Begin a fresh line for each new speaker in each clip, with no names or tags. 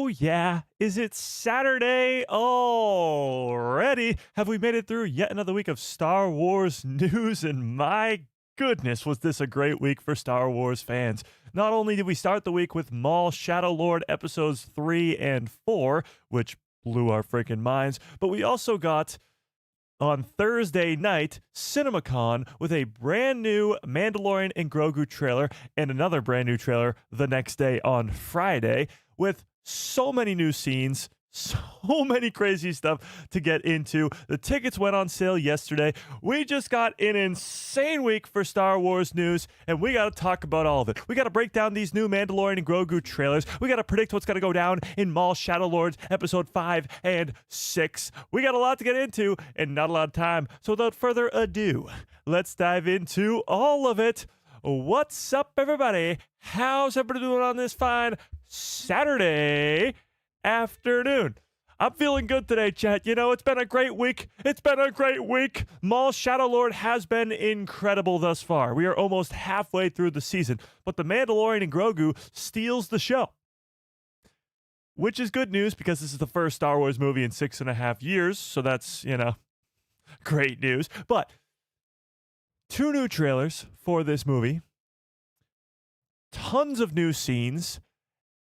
Oh, yeah. Is it Saturday already? Have we made it through yet another week of Star Wars news? And my goodness, was this a great week for Star Wars fans. Not only did we start the week with Maul Shadow Lord episodes 3 and 4, which blew our freaking minds, but we also got on Thursday night, CinemaCon, with a brand new Mandalorian and Grogu trailer and another brand new trailer the next day on Friday, with so many new scenes, so many crazy stuff to get into. The tickets went on sale yesterday. We just got an insane week for Star Wars news, and we got to talk about all of it. We got to break down these new Mandalorian and Grogu trailers. We got to predict what's going to go down in Maul Shadow Lord episode 5 and 6. We got a lot to get into and not a lot of time. So without further ado, let's dive into all of it. What's up, everybody? How's everybody doing on this fine Saturday afternoon? I'm feeling good today, chat. You know, it's been a great week. Maul Shadow Lord has been incredible thus far. We are almost halfway through the season, but the Mandalorian and Grogu steals the show, which is good news because this is the first Star Wars movie in 6.5 years, so that's, you know, great news. But 2 new trailers for this movie, tons of new scenes,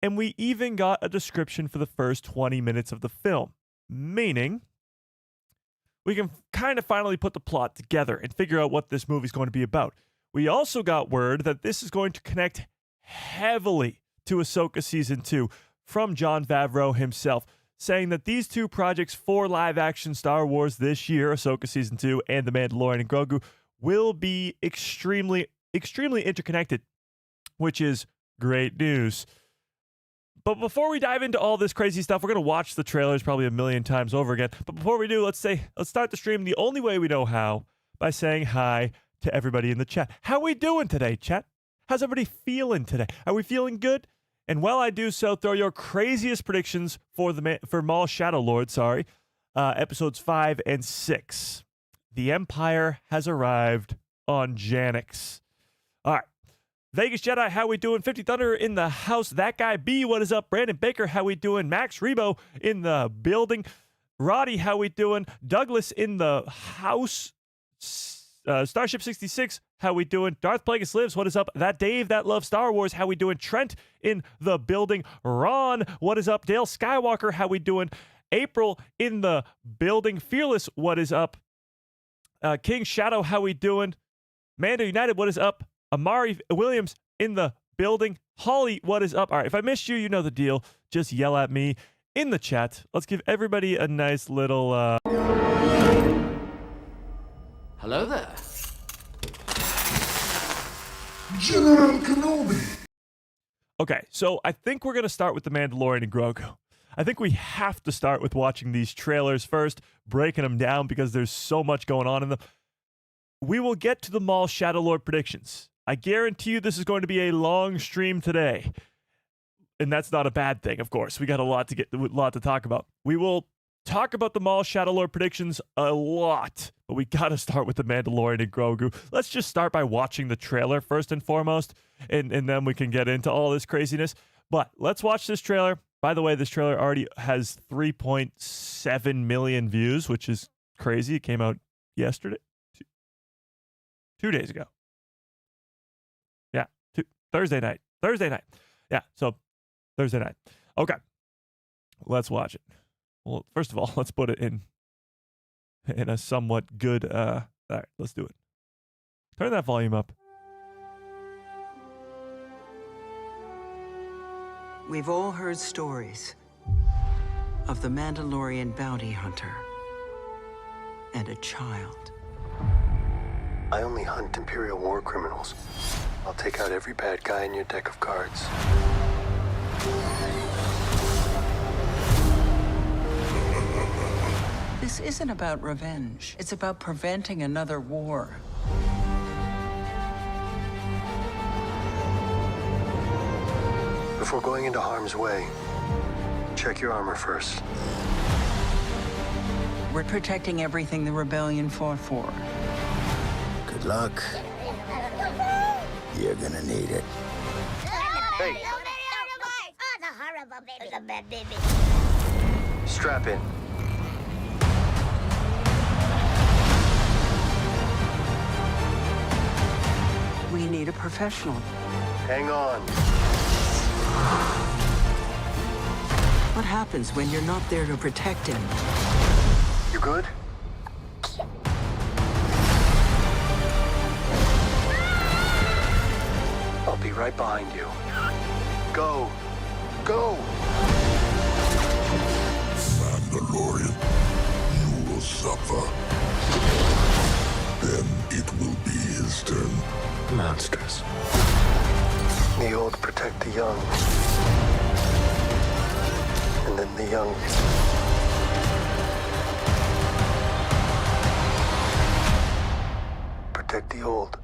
and we even got a description for the first 20 minutes of the film, meaning we can kind of finally put the plot together and figure out what this movie is going to be about. We also got word that this is going to connect heavily to Ahsoka Season 2 from Jon Favreau himself, saying that these 2 projects for live-action Star Wars this year, Ahsoka Season 2 and The Mandalorian and Grogu, will be extremely interconnected, which is great news. But before we dive into all this crazy stuff, we're going to watch the trailers probably a million times over again. But before we do, let's start the stream the only way we know how, by saying hi to everybody in the chat. How we doing today, chat? How's everybody feeling today? Are we feeling good? And while I do so, throw your craziest predictions for Maul Shadow Lord, episodes 5 and 6. The Empire has arrived on Janix. All right. Vegas Jedi, how we doing? 50 Thunder in the house. That guy B, what is up? Brandon Baker, how we doing? Max Rebo in the building. Roddy, how we doing? Douglas in the house. Starship 66, how we doing? Darth Plagueis lives, what is up? That Dave that loves Star Wars, how we doing? Trent in the building. Ron, what is up? Dale Skywalker, how we doing? April in the building. Fearless, what is up? King Shadow, how we doing? Mando United, what is up? Amari Williams in the building. Holly, what is up? All right, if I missed you, you know the deal. Just yell at me in the chat. Let's give everybody a nice little...
Hello there.
General Kenobi.
Okay, so I think we're going to start with the Mandalorian and Grogu. I think we have to start with watching these trailers first, breaking them down because there's so much going on in them. We will get to the Maul Shadow Lord predictions. I guarantee you this is going to be a long stream today. And that's not a bad thing, of course. We got a lot to talk about. We will talk about the Maul Shadow Lord predictions a lot, but we got to start with the Mandalorian and Grogu. Let's just start by watching the trailer first and foremost, and then we can get into all this craziness. But let's watch this trailer. By the way, this trailer already has 3.7 million views, which is crazy. It came out yesterday. 2 days ago. Yeah, Thursday night. Yeah, so Thursday night. Okay, let's watch it. Well, first of all, let's put it in a somewhat good... all right, let's do it. Turn that volume up.
We've all heard stories of the Mandalorian bounty hunter and a child.
I only hunt Imperial war criminals. I'll take out every bad guy in your deck of cards.
This isn't about revenge. It's about preventing another war.
Before going into harm's way, check your armor first.
We're protecting everything the rebellion fought for.
Good luck. You're gonna need it.
Hey,
baby's a bad baby.
Strap in.
We need a professional.
Hang on.
What happens when you're not there to protect him?
You good? I'll be right behind you. Go. Go!
Mandalorian, you will suffer. Then it will be his turn.
Monsters. The old protect the young. And then the young. Protect the old.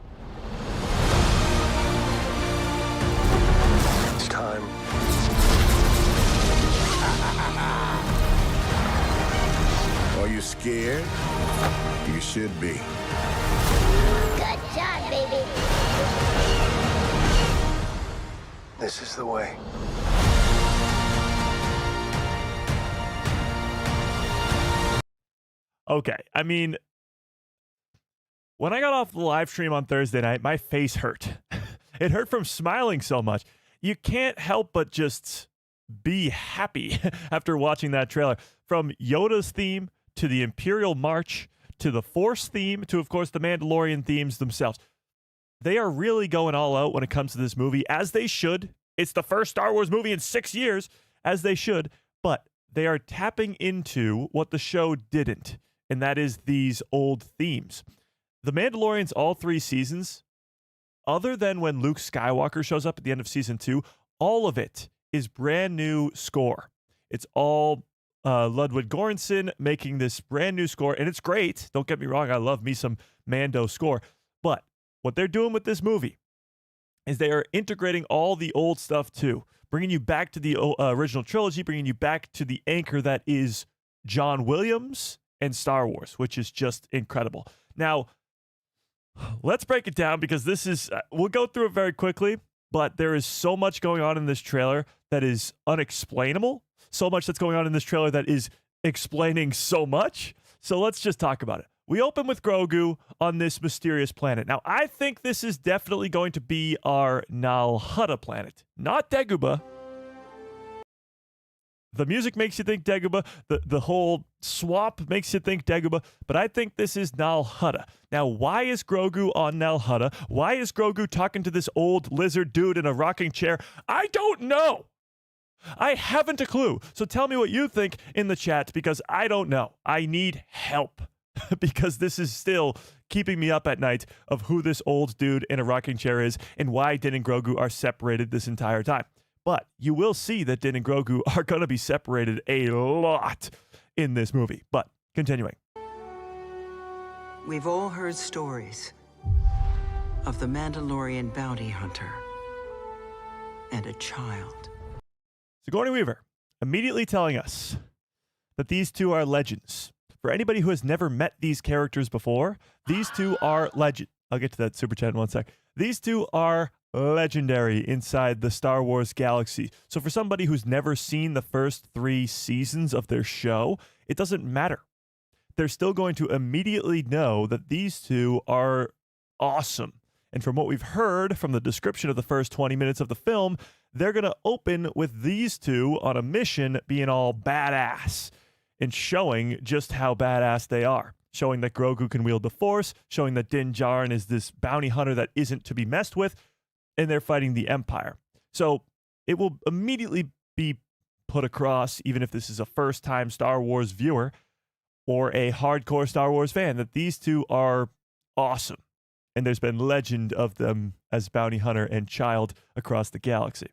It's time.
Are you scared? You should be.
Good job, baby.
This is the way.
Okay, I mean, when I got off the live stream on Thursday night, my face hurt. It hurt from smiling so much. You can't help but just be happy after watching that trailer. From Yoda's theme to the Imperial March to the Force theme to, of course, the Mandalorian themes themselves. They are really going all out when it comes to this movie, as they should. It's the first Star Wars movie in 6 years, as they should. But they are tapping into what the show didn't, and that is these old themes. The Mandalorian's all 3 seasons, other than when Luke Skywalker shows up at the end of season 2, all of it is brand new score. It's all Ludwig Göransson making this brand new score, and it's great. Don't get me wrong, I love me some Mando score. But what they're doing with this movie is they are integrating all the old stuff too, bringing you back to the original trilogy, bringing you back to the anchor that is John Williams and Star Wars, which is just incredible. Now, let's break it down because this is, we'll go through it very quickly, but there is so much going on in this trailer that is unexplainable. So much that's going on in this trailer that is explaining so much. So let's just talk about it. We open with Grogu on this mysterious planet. Now, I think this is definitely going to be our Nal Hutta planet, not Dagobah. The music makes you think Dagobah. The whole swap makes you think Dagobah. But I think this is Nal Hutta. Now, why is Grogu on Nal Hutta? Why is Grogu talking to this old lizard dude in a rocking chair? I don't know. I haven't a clue. So tell me what you think in the chat because I don't know. I need help because this is still keeping me up at night of who this old dude in a rocking chair is and why Din and Grogu are separated this entire time. But you will see that Din and Grogu are going to be separated a lot in this movie. But continuing.
We've all heard stories of the Mandalorian bounty hunter and a child.
Sigourney Weaver immediately telling us that these two are legends. For anybody who has never met these characters before, these two are legend. I'll get to that super chat in 1 sec. These two are legendary inside the Star Wars galaxy. So for somebody who's never seen the first 3 seasons of their show, it doesn't matter. They're still going to immediately know that these two are awesome. And from what we've heard from the description of the first 20 minutes of the film, they're going to open with these two on a mission being all badass and showing just how badass they are. Showing that Grogu can wield the Force, showing that Din Djarin is this bounty hunter that isn't to be messed with, and they're fighting the Empire. So it will immediately be put across, even if this is a first-time Star Wars viewer or a hardcore Star Wars fan, that these two are awesome. And there's been legend of them as bounty hunter and child across the galaxy.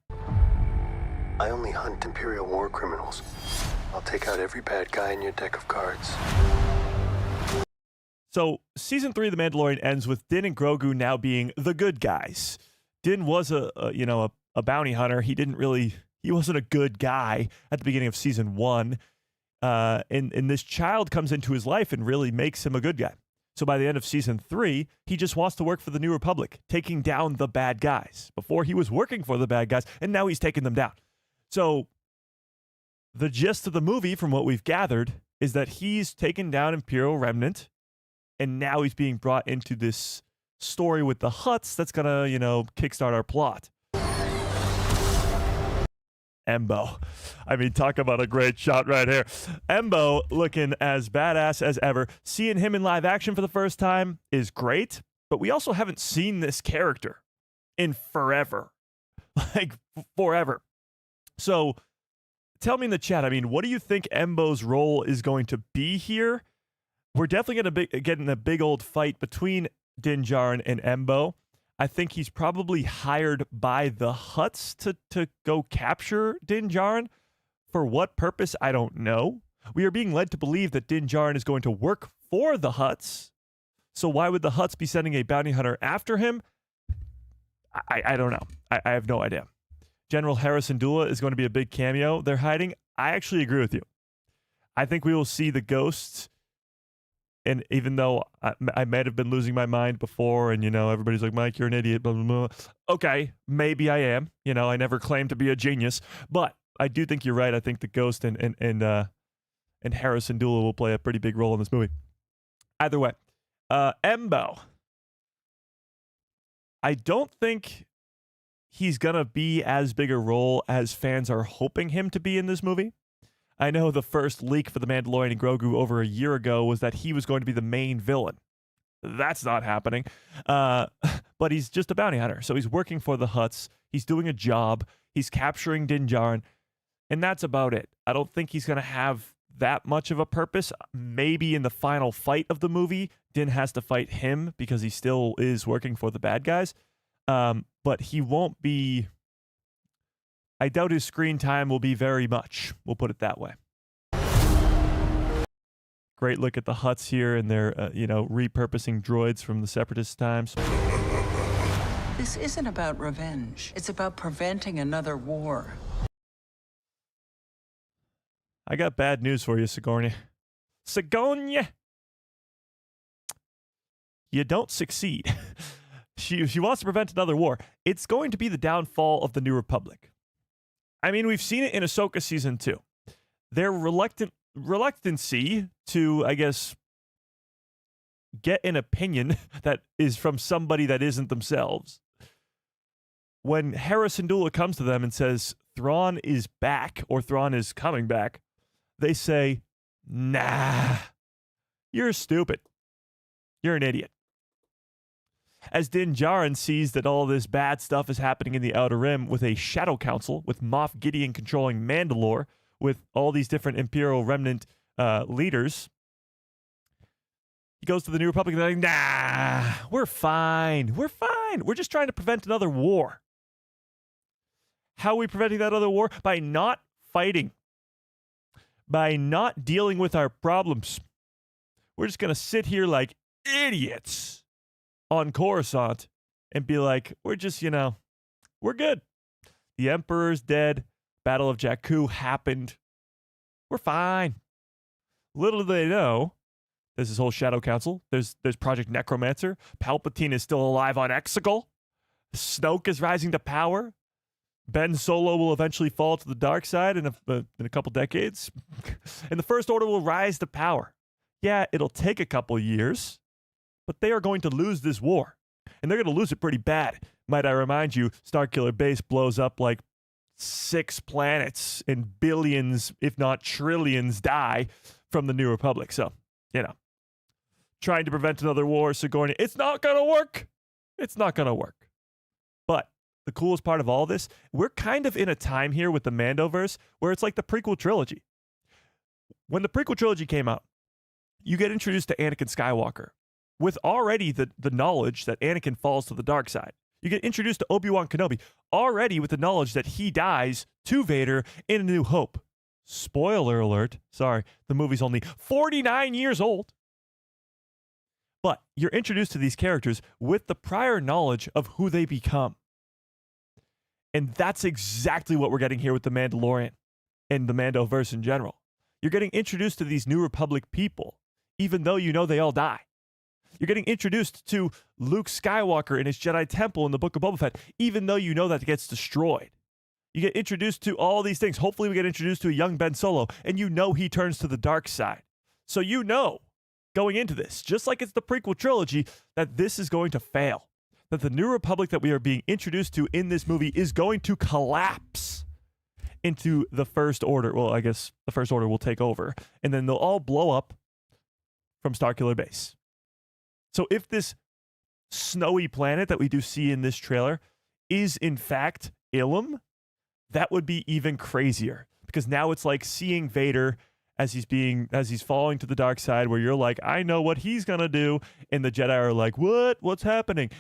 I only hunt Imperial war criminals. I'll take out every bad guy in your deck of cards.
So, season 3 of The Mandalorian ends with Din and Grogu now being the good guys. Din was a bounty hunter. He wasn't a good guy at the beginning of season 1. And this child comes into his life and really makes him a good guy. So by the end of season 3, he just wants to work for the New Republic, taking down the bad guys. Before he was working for the bad guys, and now he's taking them down. So the gist of the movie, from what we've gathered, is that he's taken down Imperial Remnant, and now he's being brought into this story with the Hutts that's gonna, kickstart our plot. Embo. I mean, talk about a great shot right here. Embo looking as badass as ever. Seeing him in live action for the first time is great, but we also haven't seen this character in forever. Like, forever. So, tell me in the chat, I mean, what do you think Embo's role is going to be here? We're definitely going to get in a big old fight between Din Djarin and Embo. I think he's probably hired by the Hutts to go capture Din Djarin. For what purpose, I don't know. We are being led to believe that Din Djarin is going to work for the Hutts. So why would the Hutts be sending a bounty hunter after him? I don't know. I have no idea. General Hera Syndulla is going to be a big cameo they're hiding. I actually agree with you. I think we will see the ghosts. And even though I might have been losing my mind before, and, everybody's like, Mike, you're an idiot, blah, blah, blah. Okay, maybe I am. I never claimed to be a genius. But I do think you're right. I think the ghost and Hera Syndulla will play a pretty big role in this movie. Either way, Embo. I don't think he's going to be as big a role as fans are hoping him to be in this movie. I know the first leak for the Mandalorian and Grogu over a year ago was that he was going to be the main villain. That's not happening. But he's just a bounty hunter. So he's working for the Hutts. He's doing a job. He's capturing Din Djarin. And that's about it. I don't think he's going to have that much of a purpose. Maybe in the final fight of the movie, Din has to fight him because he still is working for the bad guys. But he won't be... I doubt his screen time will be very much. We'll put it that way. Great look at the Hutts here and their, repurposing droids from the Separatist times.
This isn't about revenge. It's about preventing another war.
I got bad news for you, Sigourney. Sigourney! You don't succeed. She wants to prevent another war. It's going to be the downfall of the New Republic. I mean, we've seen it in Ahsoka Season 2. Their reluctancy to, I guess, get an opinion that is from somebody that isn't themselves. When Hera Syndulla comes to them and says, Thrawn is back, or Thrawn is coming back, they say, nah, you're stupid. You're an idiot. As Din Djarin sees that all this bad stuff is happening in the Outer Rim with a Shadow Council, with Moff Gideon controlling Mandalore, with all these different Imperial Remnant leaders, he goes to the New Republic and they're like, nah, we're fine. We're fine. We're just trying to prevent another war. How are we preventing that other war? By not fighting. By not dealing with our problems. We're just going to sit here like idiots on Coruscant and be like, we're just, we're good. The Emperor's dead. Battle of Jakku happened. We're fine. Little do they know, there's this whole Shadow Council. There's Project Necromancer. Palpatine is still alive on Exegol. Snoke is rising to power. Ben Solo will eventually fall to the dark side in a couple decades. And the First Order will rise to power. Yeah, it'll take a couple years, but they are going to lose this war. And they're going to lose it pretty bad. Might I remind you, Starkiller Base blows up like 6 planets and billions, if not trillions, die from the New Republic. So, trying to prevent another war, Sigourney, it's not going to work. It's not going to work. But the coolest part of all this, we're kind of in a time here with the Mandoverse where it's like the prequel trilogy. When the prequel trilogy came out, you get introduced to Anakin Skywalker with already the knowledge that Anakin falls to the dark side. You get introduced to Obi-Wan Kenobi already with the knowledge that he dies to Vader in A New Hope. Spoiler alert. Sorry, the movie's only 49 years old. But you're introduced to these characters with the prior knowledge of who they become. And that's exactly what we're getting here with the Mandalorian and the Mandoverse in general. You're getting introduced to these New Republic people, even though you know they all die. You're getting introduced to Luke Skywalker in his Jedi Temple in the Book of Boba Fett, even though you know that gets destroyed. You get introduced to all these things. Hopefully we get introduced to a young Ben Solo, and you know he turns to the dark side. So you know, going into this, just like it's the prequel trilogy, that this is going to fail. That the New Republic that we are being introduced to in this movie is going to collapse into the First Order. Well, I guess the First Order will take over, and then they'll all blow up from Starkiller Base. So if this snowy planet that we do see in this trailer is in fact Ilum, that would be even crazier, because now it's like seeing Vader as he's falling to the dark side, where you're like, I know what he's gonna do, and the Jedi are like, what's happening?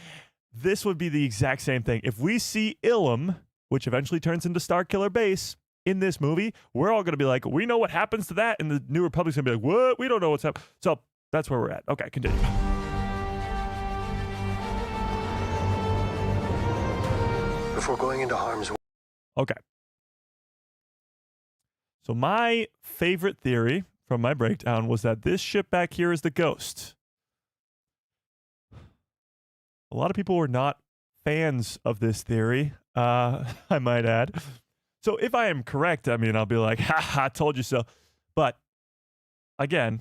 This would be the exact same thing. If we see Ilum, which eventually turns into Starkiller Base in this movie, we're all gonna be like, we know what happens to that, and the New Republic's gonna be like, what? We don't know what's happening. So that's where we're at. Okay, continue.
Before going into harm's way.
Okay. So my favorite theory from my breakdown was that this ship back here is the Ghost. A lot of people were not fans of this theory, I might add. So if I am correct, I mean, I'll be like, ha, told you so. But again,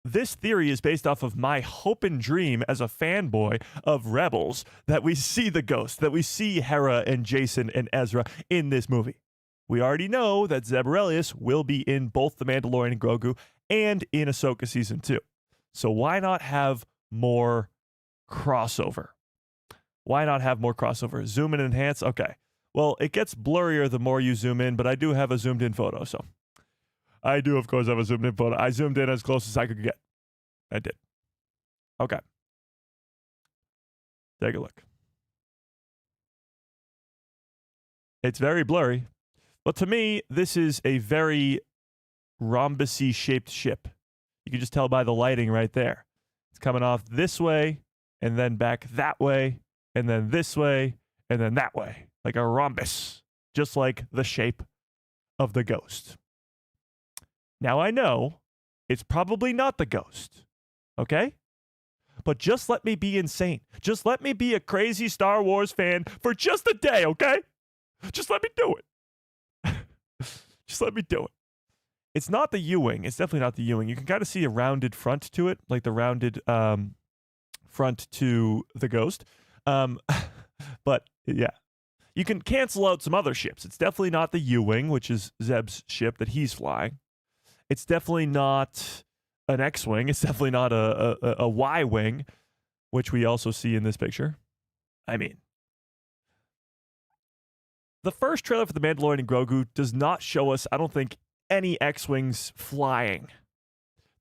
this theory is based off of my hope and dream as a fanboy of Rebels that we see the Ghost, that we see Hera and Jason and Ezra in this movie. We already know that Zeb Orrelios will be in both The Mandalorian and Grogu and in Ahsoka Season 2. So why not have more crossover? Why not have more crossover? Zoom and enhance? Okay. Well, it gets blurrier the more you zoom in, but I do have a zoomed in photo, so. I do, of course, have a zoomed in photo. I zoomed in as close as I could get. I did. Okay. Take a look. It's very blurry, but to me, this is a very rhombus-y shaped ship. You can just tell by the lighting right there. It's coming off this way, and then back that way, and then this way, and then that way. Like a rhombus, just like the shape of the Ghost. Now I know it's probably not the Ghost, okay? But just let me be insane. Just let me be a crazy Star Wars fan for just a day, okay? Just let me do it. Just let me do it. It's not the U-Wing. It's definitely not the U-Wing. You can kind of see a rounded front to it, like the rounded front to the Ghost. But yeah. You can cancel out some other ships. It's definitely not the U-Wing, which is Zeb's ship that he's flying. It's definitely not an X-Wing. It's definitely not a Y-Wing, which we also see in this picture. I mean, the first trailer for The Mandalorian and Grogu does not show us, I don't think, any X-Wings flying.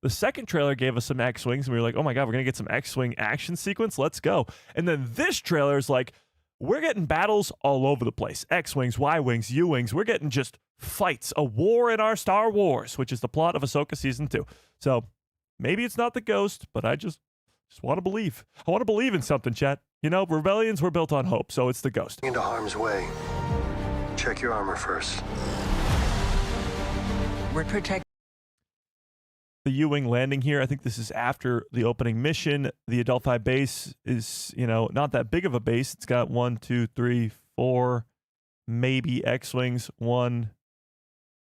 The second trailer gave us some X-Wings, and we were like, oh my God, we're going to get some X-Wing action sequence. Let's go. And then this trailer is like, we're getting battles all over the place. X-Wings, Y-Wings, U-Wings. We're getting just fights. A war in our Star Wars, which is the plot of Ahsoka Season 2. So maybe it's not the Ghost, but I just want to believe. I want to believe in something, chat. You know, rebellions were built on hope, so it's the Ghost.
Into harm's way. Check your armor first.
We're protected.
The U-Wing landing here, I think this is after the opening mission. The Adelphi base is, you know, not that big of a base. It's got 1, 2, 3, 4, maybe X-Wings, 1,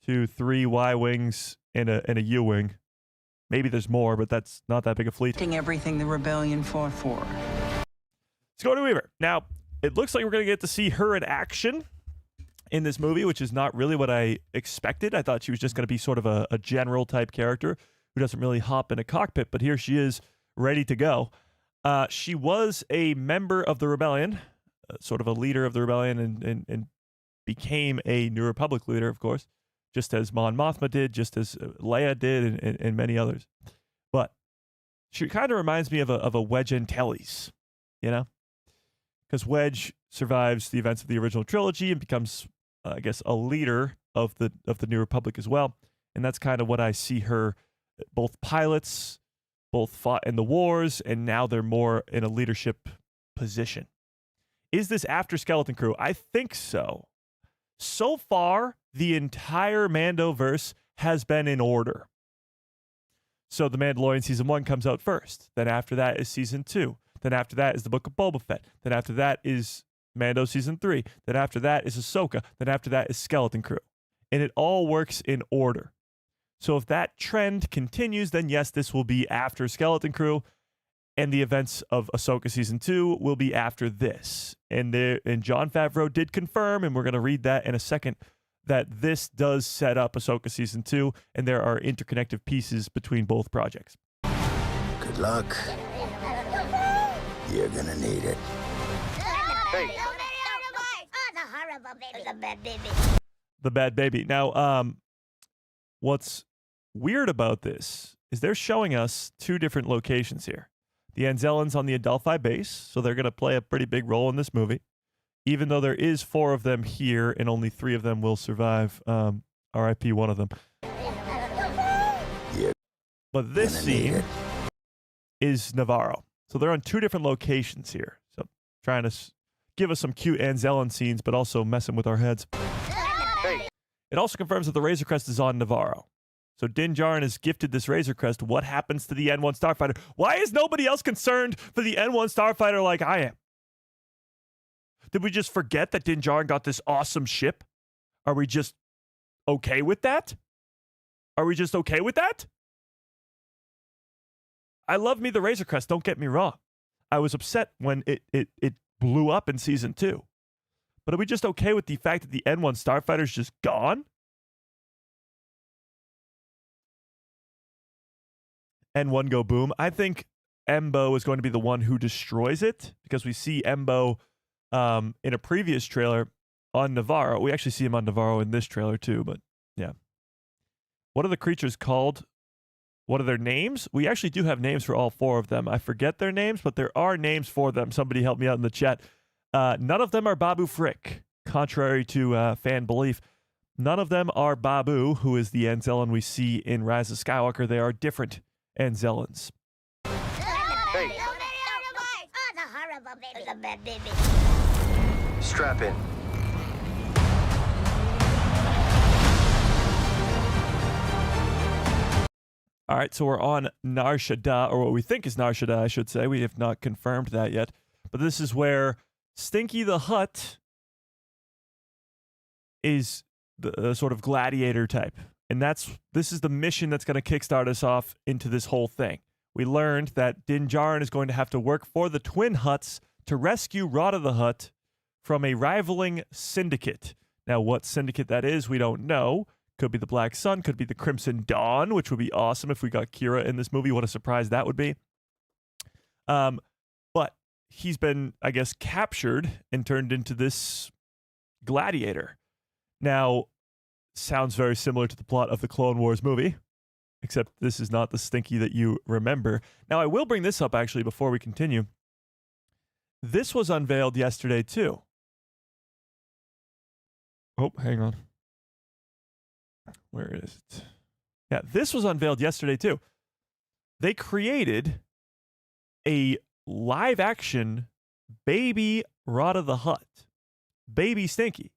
2, 3 Y-Wings, and a U-Wing. Maybe there's more, but that's not that big a fleet.
Everything the rebellion fought for.
Let's go to Weaver. Now, it looks like we're going to get to see her in action in this movie, which is not really what I expected. I thought she was just going to be sort of a general type character who doesn't really hop in a cockpit, but here she is ready to go. She was a member of the rebellion, sort of a leader of the rebellion, and became a New Republic leader, of course, just as Mon Mothma did, just as Leia did, and many others. But she kind of reminds me of a Wedge Antilles, you know? Because Wedge survives the events of the original trilogy and becomes, I guess, a leader of the New Republic as well. And that's kind of what I see her. Both pilots, both fought in the wars, and now they're more in a leadership position. Is this after Skeleton Crew? I think so. So far, the entire Mandoverse has been in order. So The Mandalorian Season 1 comes out first. Then after that is Season 2. Then after that is the Book of Boba Fett. Then after that is Mando season 3. Then after that is Ahsoka. Then after that is Skeleton Crew. And it all works in order. So if that trend continues, then yes, this will be after Skeleton Crew, and the events of Ahsoka season 2 will be after this. And Jon Favreau did confirm, and we're going to read that in a second, that this does set up Ahsoka season 2, and there are interconnected pieces between both projects.
Good luck. You're gonna need it.
Hey. Oh, the horrible baby. The bad baby.
The bad baby. Now, what's weird about this is they're showing us two different locations here. The Anzellans on the Adelphi base, so they're going to play a pretty big role in this movie, even though there is 4 of them here and only 3 of them will survive. RIP one of them. But this scene is Navarro. So they're on 2 different locations here. So trying to give us some cute Anzellan scenes, but also messing with our heads.
Hey.
It also confirms that the Razor Crest is on Navarro. So Din Djarin is gifted this Razor Crest. What happens to the N1 Starfighter? Why is nobody else concerned for the N1 Starfighter like I am? Did we just forget that Din Djarin got this awesome ship? Are we just okay with that? Are we just okay with that? I love me the Razor Crest, don't get me wrong. I was upset when it blew up in season 2. But are we just okay with the fact that the N1 Starfighter is just gone? N1 go boom. I think Embo is going to be the one who destroys it, because we see Embo in a previous trailer on Navarro. We actually see him on Navarro in this trailer too, but yeah. What are the creatures called? What are their names? We actually do have names for all 4 of them. I forget their names, but there are names for them. Somebody help me out in the chat. None of them are Babu Frick, contrary to fan belief. None of them are Babu, who is the Anzellan we see in Rise of Skywalker. They are different Anzellans.
Hey. Oh, the horrible baby. The bad baby.
Strap in.
All right, so we're on Nar Shaddaa, or what we think is Nar Shaddaa, I should say. We have not confirmed that yet. But this is where Stinky the Hutt is the sort of gladiator type. And this is the mission that's going to kickstart us off into this whole thing. We learned that Din Djarin is going to have to work for the Twin Hutts to rescue Rada the Hutt from a rivaling syndicate. Now, what syndicate that is, we don't know. Could be the Black Sun, could be the Crimson Dawn, which would be awesome if we got Kira in this movie. What a surprise that would be. But he's been, I guess, captured and turned into this gladiator. Now, sounds very similar to the plot of the Clone Wars movie, except this is not the Stinky that you remember. Now, I will bring this up, actually, before we continue. This was unveiled yesterday, too. Oh, hang on. Where is it? Yeah, this was unveiled yesterday, too. They created a live-action baby Rada the Hutt. Baby Stinky.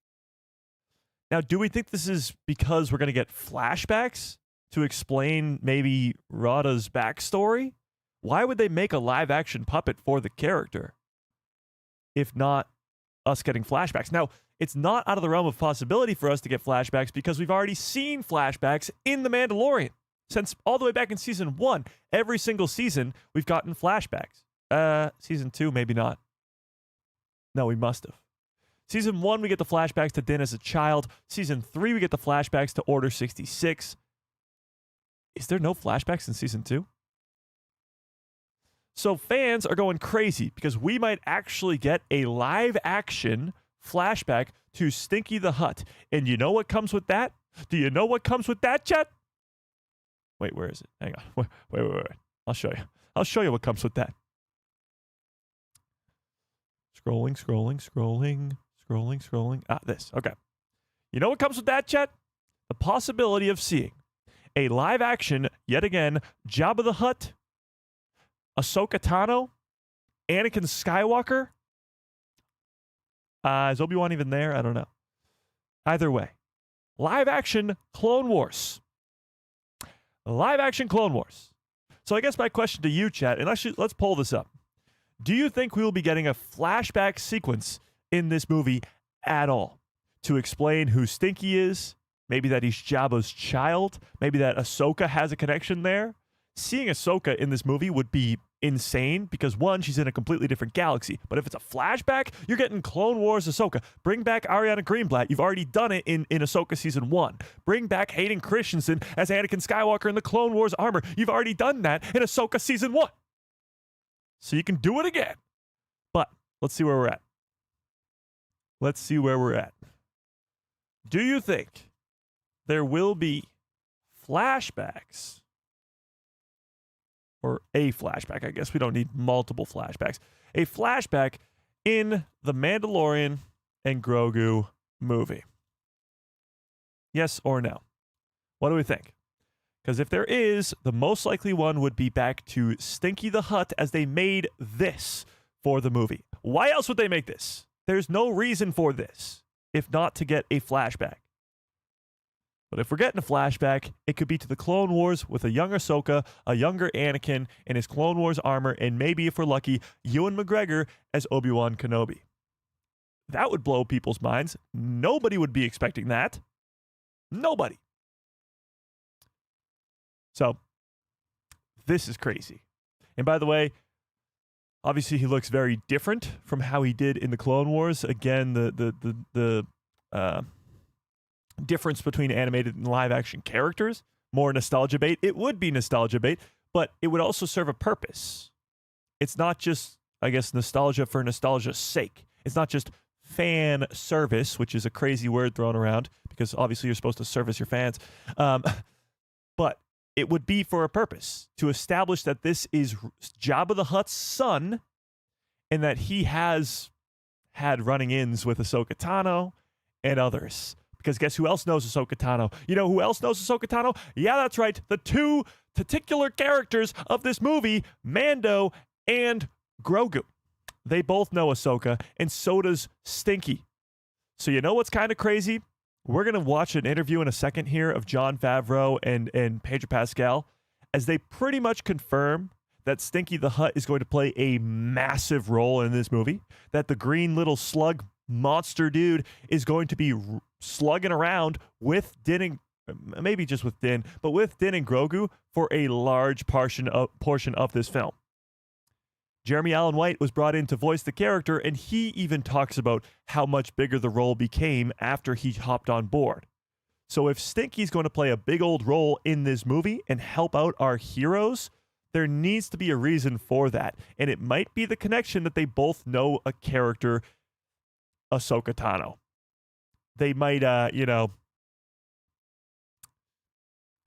Now, do we think this is because we're going to get flashbacks to explain maybe Rada's backstory? Why would they make a live-action puppet for the character if not us getting flashbacks? Now, it's not out of the realm of possibility for us to get flashbacks because we've already seen flashbacks in The Mandalorian. Since all the way back in season 1, every single season, we've gotten flashbacks. Season 2, maybe not. No, we must have. Season 1, we get the flashbacks to Din as a child. Season 3, we get the flashbacks to Order 66. Is there no flashbacks in season 2? So fans are going crazy because we might actually get a live-action flashback to Stinky the Hutt. And you know what comes with that? Do you know what comes with that, chat? Wait, where is it? Hang on. Wait. I'll show you. I'll show you what comes with that. Scrolling. Ah, this. Okay. You know what comes with that, chat? The possibility of seeing a live-action, yet again, Jabba the Hutt, Ahsoka Tano, Anakin Skywalker. Is Obi-Wan even there? I don't know. Either way. Live-action Clone Wars. Live-action Clone Wars. So I guess my question to you, chat, and actually, let's pull this up. Do you think we will be getting a flashback sequence in this movie at all to explain who Stinky is, maybe that he's Jabba's child, maybe that Ahsoka has a connection there. Seeing Ahsoka in this movie would be insane because, one, she's in a completely different galaxy. But if it's a flashback, you're getting Clone Wars Ahsoka. Bring back Ariana Greenblatt. You've already done it in Ahsoka Season 1. Bring back Hayden Christensen as Anakin Skywalker in the Clone Wars armor. You've already done that in Ahsoka Season 1. So you can do it again. But let's see where we're at. Let's see where we're at. Do you think there will be flashbacks? Or a flashback, I guess. We don't need multiple flashbacks. A flashback in the Mandalorian and Grogu movie. Yes or no? What do we think? Because if there is, the most likely one would be back to Stinky the Hutt as they made this for the movie. Why else would they make this? There's no reason for this, if not to get a flashback. But if we're getting a flashback, it could be to the Clone Wars with a younger Ahsoka, a younger Anakin in his Clone Wars armor, and maybe, if we're lucky, Ewan McGregor as Obi-Wan Kenobi. That would blow people's minds. Nobody would be expecting that. Nobody. So, this is crazy. And by the way, obviously he looks very different from how he did in the Clone Wars. Again, the difference between animated and live action characters, more nostalgia bait. It would be nostalgia bait, but it would also serve a purpose. It's not just, I guess, nostalgia for nostalgia's sake. It's not just fan service, which is a crazy word thrown around because obviously you're supposed to service your fans. But it would be for a purpose to establish that this is Jabba the Hutt's son and that he has had running-ins with Ahsoka Tano and others. Because guess who else knows Ahsoka Tano? You know who else knows Ahsoka Tano? Yeah, that's right. The two titular characters of this movie, Mando and Grogu. They both know Ahsoka, and so does Stinky. So you know what's kind of crazy? We're going to watch an interview in a second here of Jon Favreau and Pedro Pascal as they pretty much confirm that Stinky the Hutt is going to play a massive role in this movie, that the green little slug monster dude is going to be slugging around with Din and maybe just with Din, but with Din and Grogu for a large portion of this film. Jeremy Allen White was brought in to voice the character, and he even talks about how much bigger the role became after he hopped on board. So if Stinky's going to play a big old role in this movie and help out our heroes, there needs to be a reason for that. And it might be the connection that they both know a character, Ahsoka Tano. They might,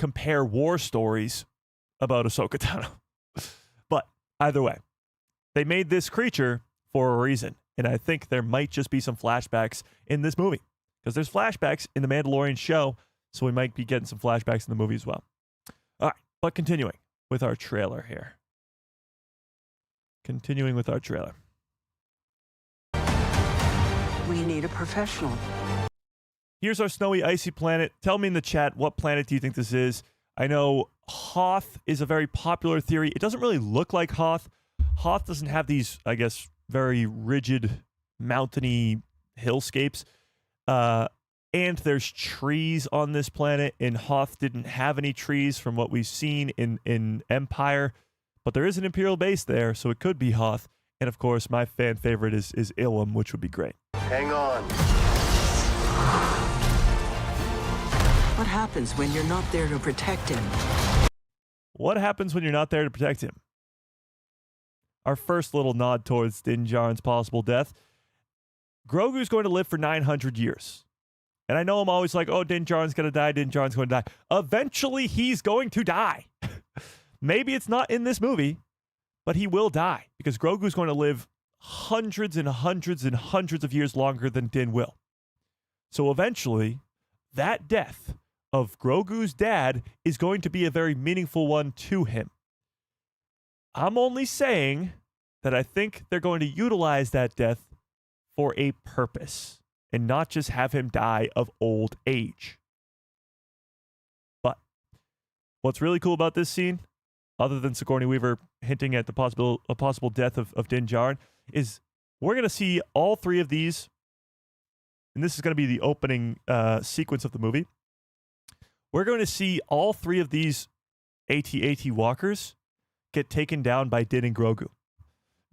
compare war stories about Ahsoka Tano. But either way, they made this creature for a reason. And I think there might just be some flashbacks in this movie. Because there's flashbacks in the Mandalorian show, so we might be getting some flashbacks in the movie as well. All right, but continuing with our trailer here.
We need a professional.
Here's our snowy, icy planet. Tell me in the chat, what planet do you think this is? I know Hoth is a very popular theory. It doesn't really look like Hoth. Hoth doesn't have these, I guess, very rigid, mountainy hillscapes. And there's trees on this planet, and Hoth didn't have any trees from what we've seen in Empire. But there is an Imperial base there, so it could be Hoth. And of course, my fan favorite is Ilum, which would be great.
Hang on.
What happens when you're not there to protect him?
What happens when you're not there to protect him? Our first little nod towards Din Djarin's possible death. Grogu's going to live for 900 years. And I know I'm always like, oh, Din Djarin's going to die, Din Djarin's going to die. Eventually, he's going to die. Maybe it's not in this movie, but he will die because Grogu's going to live hundreds and hundreds and hundreds of years longer than Din will. So eventually, that death of Grogu's dad is going to be a very meaningful one to him. I'm only saying that I think they're going to utilize that death for a purpose and not just have him die of old age. But what's really cool about this scene, other than Sigourney Weaver hinting at a possible death of Din Djarin, is we're going to see all three of these and this is going to be the opening sequence of the movie, we're going to see all three of these AT-AT walkers get taken down by Din and Grogu.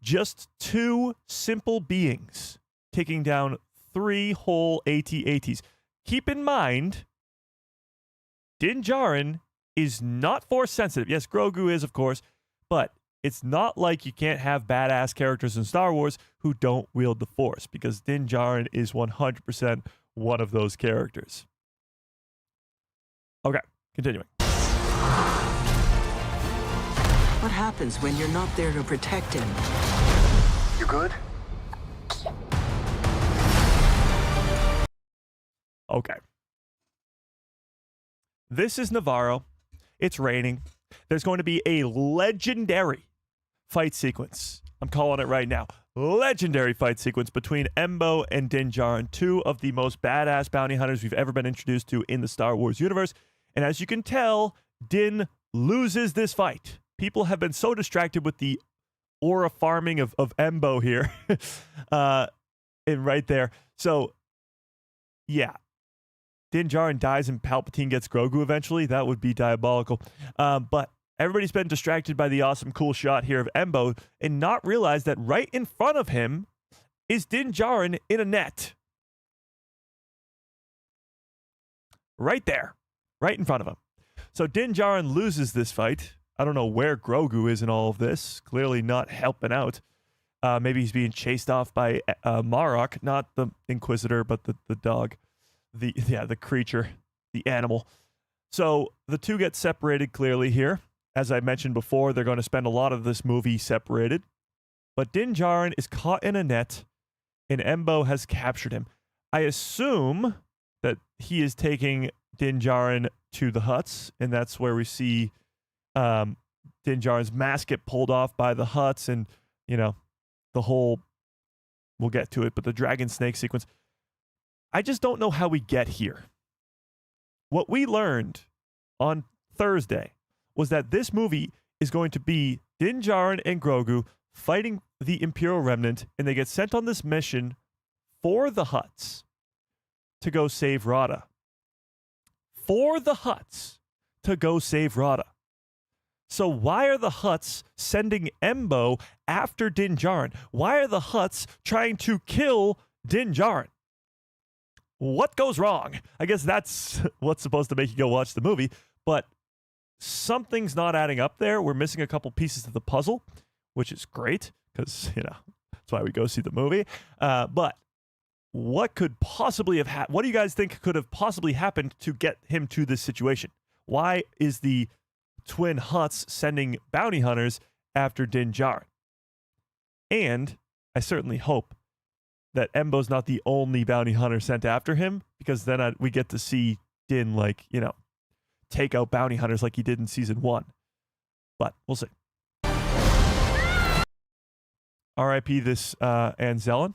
Just two simple beings taking down three whole AT-ATs. Keep in mind, Din Djarin is not Force sensitive. Yes, Grogu is, of course, but it's not like you can't have badass characters in Star Wars who don't wield the Force, because Din Djarin is 100% one of those characters. Okay, continuing.
What happens when you're not there to protect him?
You good?
Okay. This is Navarro. It's raining. There's going to be a legendary fight sequence. I'm calling it right now. Legendary fight sequence between Embo and Din Djarin, two of the most badass bounty hunters we've ever been introduced to in the Star Wars universe. And as you can tell, Din loses this fight. People have been so distracted with the aura farming of Embo here. And right there. So, yeah. Din Djarin dies and Palpatine gets Grogu eventually. That would be diabolical. But everybody's been distracted by the awesome, cool shot here of Embo and not realized that right in front of him is Din Djarin in a net. Right there. Right in front of him. So Din Djarin loses this fight. I don't know where Grogu is in all of this. Clearly not helping out. Maybe he's being chased off by Marok, not the Inquisitor, but the dog. The creature, the animal. So the two get separated clearly here. As I mentioned before, they're going to spend a lot of this movie separated. But Din Djarin is caught in a net, and Embo has captured him. I assume that he is taking Din Djarin to the huts, and that's where we see Din Djarin's mask get pulled off by the huts, and, you know, the whole, we'll get to it, but the dragon snake sequence. I just don't know how we get here. What we learned on Thursday was that this movie is going to be Din Djarin and Grogu fighting the Imperial Remnant, and they get sent on this mission for the Hutts to go save Rada. For the Hutts to go save Rada. So why are the Hutts sending Embo after Din Djarin? Why are the Hutts trying to kill Din Djarin? What goes wrong? I guess that's what's supposed to make you go watch the movie, but something's not adding up there. We're missing a couple pieces of the puzzle, which is great because, you know, that's why we go see the movie. But what could possibly have happened? What do you guys think could have possibly happened to get him to this situation? Why is the Twin Hutts sending bounty hunters after Din Djarin? And I certainly hope that Embo's not the only bounty hunter sent after him, because then we get to see Din, like, you know, take out bounty hunters like he did in season 1. But we'll see. R.I.P. this Anzellan.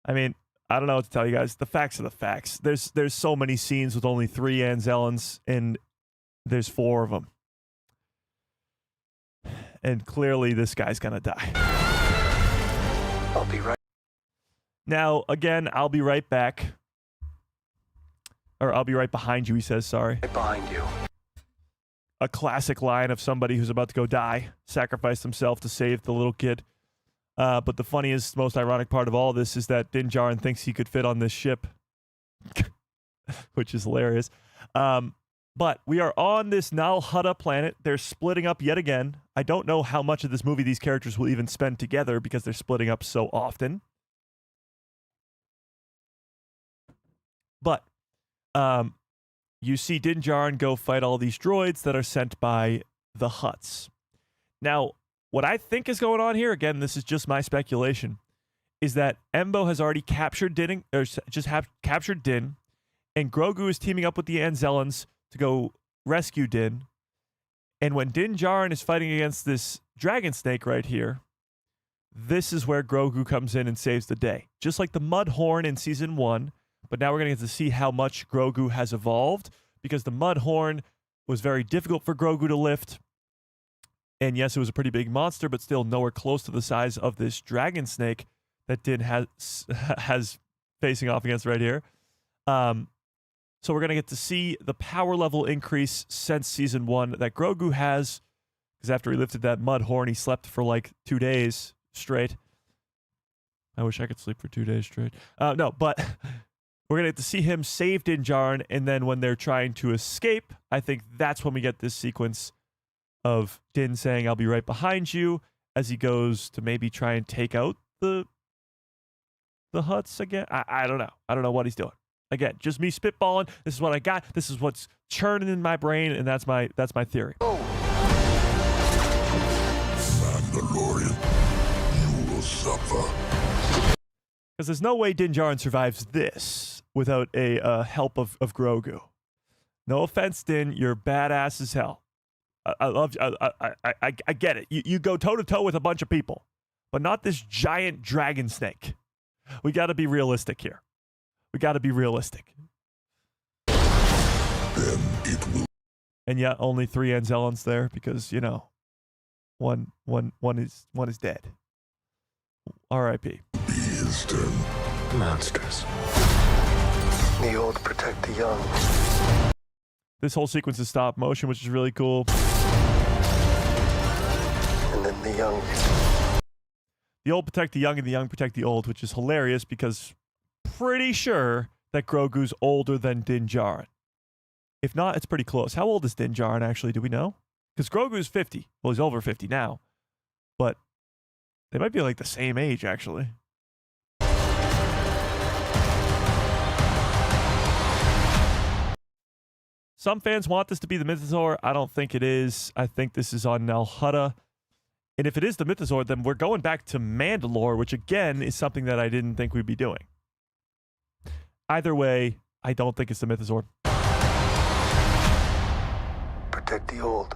I mean, I don't know what to tell you guys. The facts are the facts. There's so many scenes with only 3 Anzellans, and there's 4 of them. And clearly this guy's gonna die.
I'll be right.
Now, again, I'll be right back. Or I'll be right behind you, he says, sorry.
Right behind you.
A classic line of somebody who's about to go die, sacrifice himself to save the little kid. But the funniest, most ironic part of all this is that Din Djarin thinks he could fit on this ship, which is hilarious. But we are on this Nal Hutta planet. They're splitting up yet again. I don't know how much of this movie these characters will even spend together because they're splitting up so often. But you see Din Djarin go fight all these droids that are sent by the Hutts. Now, what I think is going on here, again, this is just my speculation, is that Embo has already captured Din, captured Din, and Grogu is teaming up with the Anzellans to go rescue Din. And when Din Djarin is fighting against this dragon snake right here, this is where Grogu comes in and saves the day. Just like the Mudhorn in season 1, but now we're going to get to see how much Grogu has evolved, because the Mudhorn was very difficult for Grogu to lift. And yes, it was a pretty big monster, but still nowhere close to the size of this dragon snake that Din has facing off against right here. So we're going to get to see the power level increase since season 1 that Grogu has, because after he lifted that mud horn, he slept for like 2 days straight. I wish I could sleep for 2 days straight. No, but we're going to get to see him save Din Djarin, and then when they're trying to escape, I think that's when we get this sequence of Din saying, "I'll be right behind you," as he goes to maybe try and take out the Hutts again. I don't know. I don't know what he's doing. Again, just me spitballing. This is what I got. This is what's churning in my brain, and that's my theory.
Mandalorian, you will suffer.
Because there's no way Din Djarin survives this without a help of Grogu. No offense, Din, you're badass as hell. I love you. I get it. You go toe-to-toe with a bunch of people, but not this giant dragon snake. We got to be realistic here. We got to be realistic.
Then it will
And yet only 3 Anzellans there because, you know, one is dead. R.I.P.
be his turn.
Monstrous. The old protect the young.
This whole sequence is stop motion, which is really cool.
And then the young.
The old protect the young and the young protect the old, which is hilarious because pretty sure that Grogu's older than Din Djarin. If not, it's pretty close. How old is Din Djarin actually? Do we know? Because Grogu's 50. Well, he's over 50 now. But they might be like the same age, actually. Some fans want this to be the Mythosaur. I don't think it is. I think this is on Nal Hutta. And if it is the Mythosaur, then we're going back to Mandalore, which again is something that I didn't think we'd be doing. Either way, I don't think it's the Mythosaur.
Protect the old.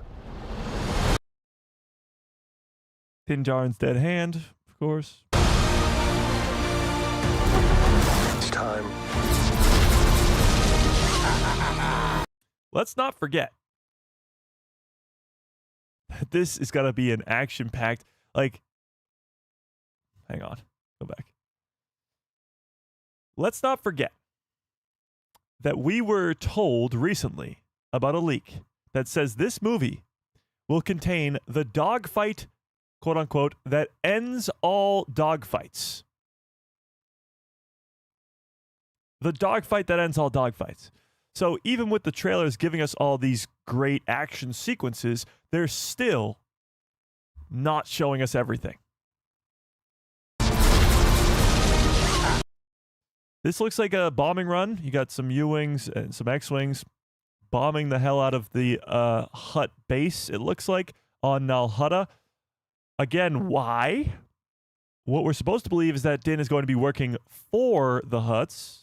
Din Djarin's dead hand, of course.
It's time.
Let's not forget that this is going to be an action-packed, like, hang on, go back. Let's not forget that we were told recently about a leak that says this movie will contain the dogfight, quote-unquote, that ends all dogfights. The dogfight that ends all dogfights. So even with the trailers giving us all these great action sequences, they're still not showing us everything. This looks like a bombing run. You got some U-Wings and some X-Wings bombing the hell out of the Hutt base, it looks like, on Nal Hutta. Again, why? What we're supposed to believe is that Din is going to be working for the Hutts.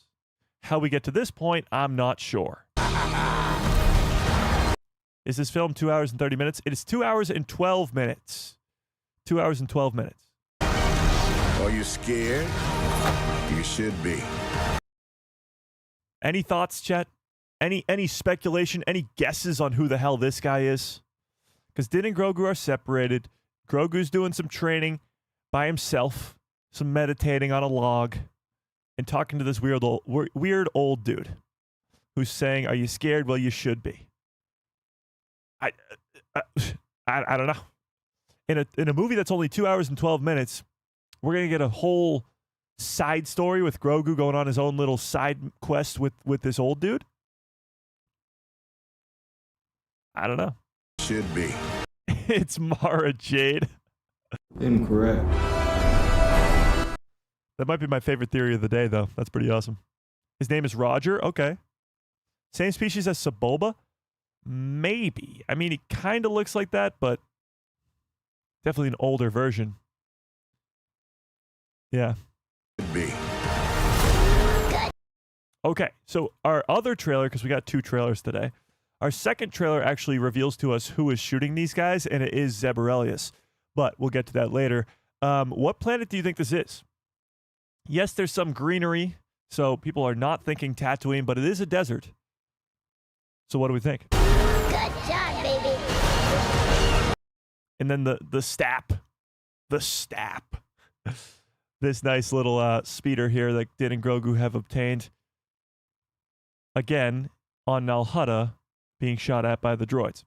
How we get to this point, I'm not sure. Is this film 2 hours and 30 minutes? It is 2 hours and 12 minutes. 2 hours and 12 minutes.
Are you scared? You should be.
Any thoughts, chat? Any speculation? Any guesses on who the hell this guy is? Because Din and Grogu are separated. Grogu's doing some training by himself, some meditating on a log, and talking to this weird old dude who's saying, "Are you scared? Well, you should be." I don't know. In a movie that's only 2 hours and 12 minutes, we're gonna get a whole side story with Grogu going on his own little side quest with this old dude. I don't know.
Should be.
It's Mara Jade.
Incorrect.
That might be my favorite theory of the day, though. That's pretty awesome. His name is Roger. Okay. Same species as Sebulba? Maybe. I mean, he kind of looks like that, but definitely an older version. Yeah.
Should be.
Okay, so our other trailer, because we got 2 trailers today, our second trailer actually reveals to us who is shooting these guys, and it is Zeb Orrelios. But we'll get to that later. What planet do you think this is? Yes, there's some greenery, so people are not thinking Tatooine, but it is a desert. So what do we think?
Good job, baby.
And then the stap. This nice little speeder here that Din and Grogu have obtained. Again, on Nal Hutta, being shot at by the droids.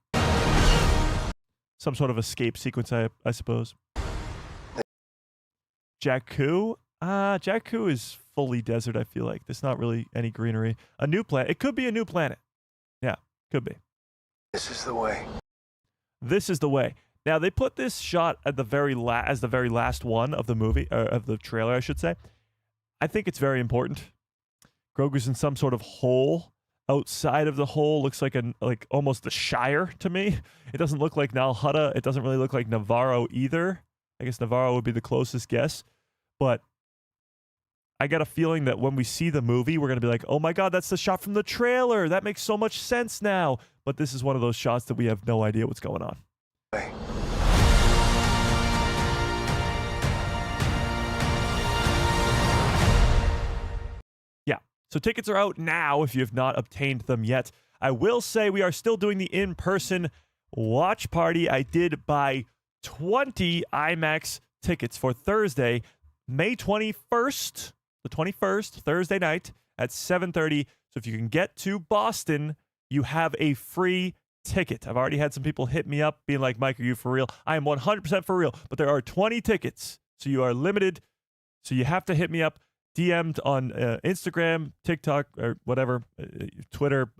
Some sort of escape sequence, I suppose. Jakku? Jakku is fully desert, I feel like. There's not really any greenery. A new planet. It could be a new planet. Yeah, could be.
This is the way.
This is the way. Now, they put this shot at the very as the very last one of the movie, or of the trailer, I should say. I think it's very important. Grogu's in some sort of hole. Outside of the hole looks like almost the Shire to me. It doesn't look like Nal Hutta. It doesn't really look like Navarro either. I guess Navarro would be the closest guess. But I got a feeling that when we see the movie, we're going to be like, oh my God, that's the shot from the trailer. That makes so much sense now. But this is one of those shots that we have no idea what's going on. Yeah, so tickets are out now if you have not obtained them yet. I will say we are still doing the in-person watch party. I did buy 20 IMAX tickets for Thursday, May 21st, the 21st, Thursday night at 7:30. So if you can get to Boston, you have a free ticket. I've already had some people hit me up being like, Mike, are you for real? I am 100% for real, but there are 20 tickets. So you are limited. So you have to hit me up, DM'd on Instagram, TikTok, or whatever, Twitter,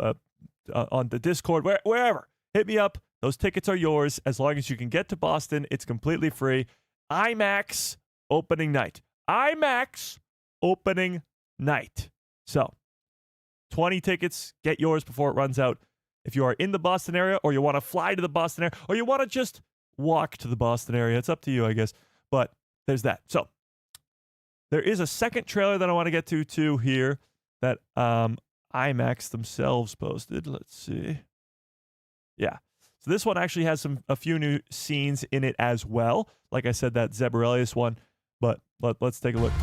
on the Discord, wherever. Hit me up. Those tickets are yours as long as you can get to Boston. It's completely free. IMAX opening night. IMAX opening night. So 20 tickets. Get yours before it runs out. If you are in the Boston area, or you want to fly to the Boston area, or you want to just walk to the Boston area, it's up to you, I guess. But there's that. So there is a second trailer that I want to get to too here that IMAX themselves posted. Let's see. Yeah. So this one actually has a few new scenes in it as well. Like I said, that Zeb Orrelios one. But let's take a look.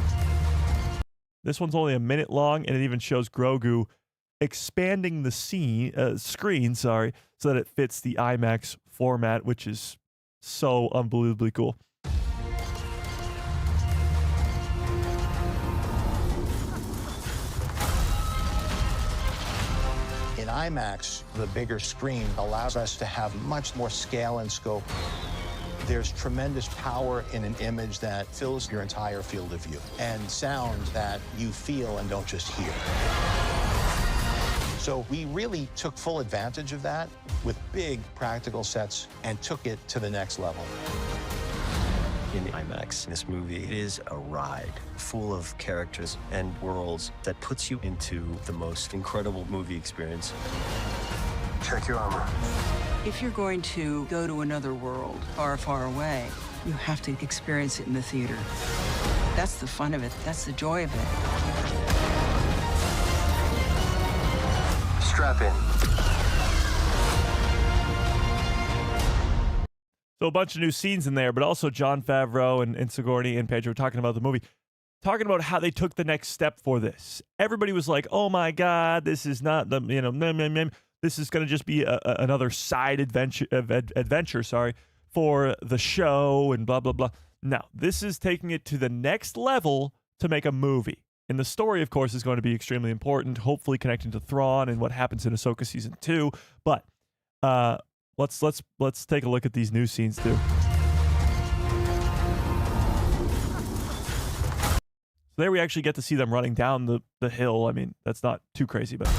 This one's only a minute long, and it even shows Grogu expanding the screen, so that it fits the IMAX format, which is so unbelievably cool.
In IMAX, the bigger screen allows us to have much more scale and scope. There's tremendous power in an image that fills your entire field of view, and sound that you feel and don't just hear. So we really took full advantage of that with big practical sets and took it to the next level.
In IMAX, this movie is a ride full of characters and worlds that puts you into the most incredible movie experience.
Check your armor.
If you're going to go to another world far, far away, you have to experience it in the theater. That's the fun of it. That's the joy of it.
Strap in.
So a bunch of new scenes in there, but also Jon Favreau and Sigourney and Pedro talking about the movie, talking about how they took the next step for this. Everybody was like, "Oh my God, this is not the this is going to just be another side adventure, for the show and blah blah blah." No, this is taking it to the next level to make a movie. And the story, of course, is going to be extremely important, hopefully connecting to Thrawn and what happens in Ahsoka Season 2. But let's take a look at these new scenes, too. So there we actually get to see them running down the hill. I mean, that's not too crazy, but...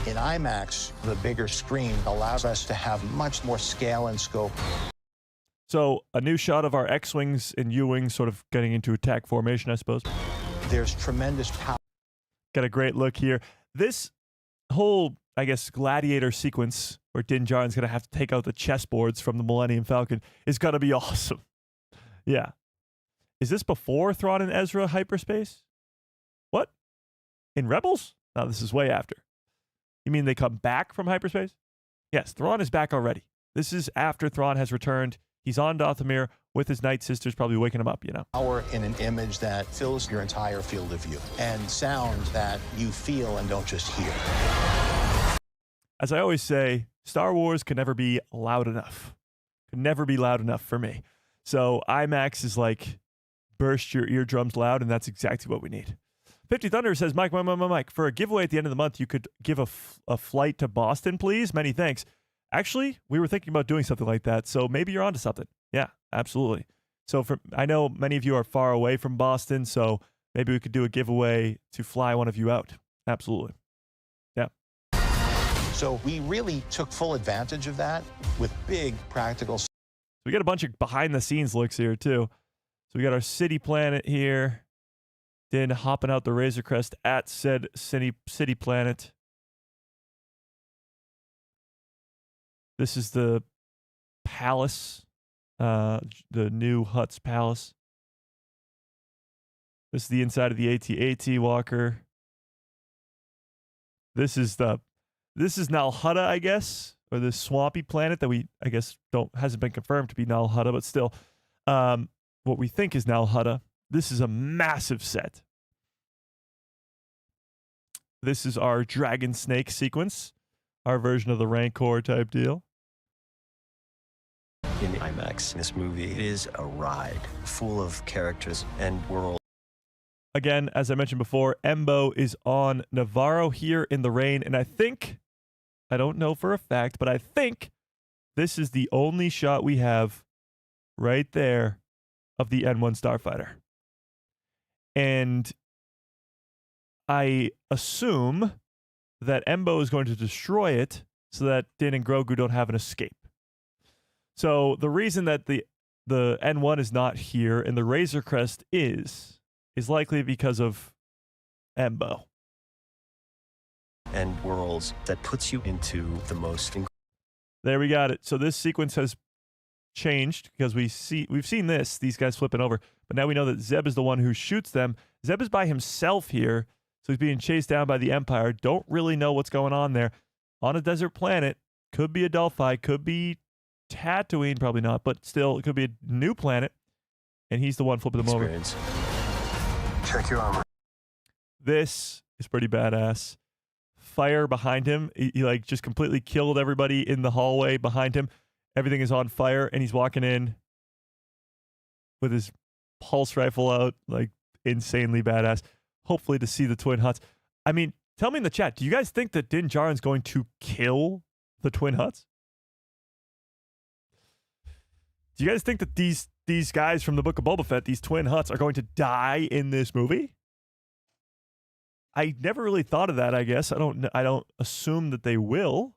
In IMAX, the bigger screen allows us to have much more scale and scope.
So a new shot of our X-Wings and U-Wings sort of getting into attack formation, I suppose.
There's tremendous power.
Got a great look here. This whole, I guess, gladiator sequence where Din Djarin's going to have to take out the chessboards from the Millennium Falcon is going to be awesome. Yeah. Is this before Thrawn and Ezra hyperspace? What? In Rebels? No, this is way after. You mean they come back from hyperspace? Yes, Thrawn is back already. This is after Thrawn has returned. He's on Dathomir with his Night Sisters, probably waking him up,
Power in an image that fills your entire field of view, and sound that you feel and don't just hear.
As I always say, Star Wars can never be loud enough. Could never be loud enough for me. So IMAX is like burst your eardrums loud, and that's exactly what we need. 50 Thunder says, Mike, for a giveaway at the end of the month, you could give a flight to Boston, please. Many thanks. Actually, we were thinking about doing something like that, so maybe you're onto something. Yeah, absolutely. So I know many of you are far away from Boston, so maybe we could do a giveaway to fly one of you out. Absolutely. Yeah.
So we really took full advantage of that with big practical.
We got a bunch of behind-the-scenes looks here, too. So we got our city planet here. Then hopping out the Razor Crest at said city planet. This is the palace, the new Hutt's palace. This is the inside of the AT-AT walker. This is Nalhutta, I guess, or the swampy planet that I guess hasn't been confirmed to be Nalhutta, but still, what we think is Nalhutta. This is a massive set. This is our Dragon Snake sequence, our version of the Rancor type deal.
In IMAX, this movie is a ride full of characters and worlds.
Again, as I mentioned before, Embo is on Navarro here in the rain, and I don't know for a fact, but I think this is the only shot we have right there of the N1 Starfighter. And I assume that Embo is going to destroy it so that Din and Grogu don't have an escape. So the reason that the N1 is not here and the Razor Crest is likely because of Embo.
And worlds that puts you into the most.
There we got it. So this sequence has changed because we've seen these guys flipping over, but now we know that Zeb is the one who shoots them. Zeb is by himself here, so he's being chased down by the Empire. Don't really know what's going on there. On a desert planet, could be Adelphi, could be Tatooine, probably not, but still, it could be a new planet, and he's the one flipping them over.
Check your armor.
This is pretty badass. Fire behind him. He like just completely killed everybody in the hallway behind him. Everything is on fire, and he's walking in with his pulse rifle out, like insanely badass. Hopefully to see the Twin Hutts. I mean, tell me in the chat, do you guys think that Din Djarin's going to kill the Twin Hutts? Do you guys think that these guys from the Book of Boba Fett, these Twin Hutts, are going to die in this movie? I never really thought of that, I guess. I don't assume that they will.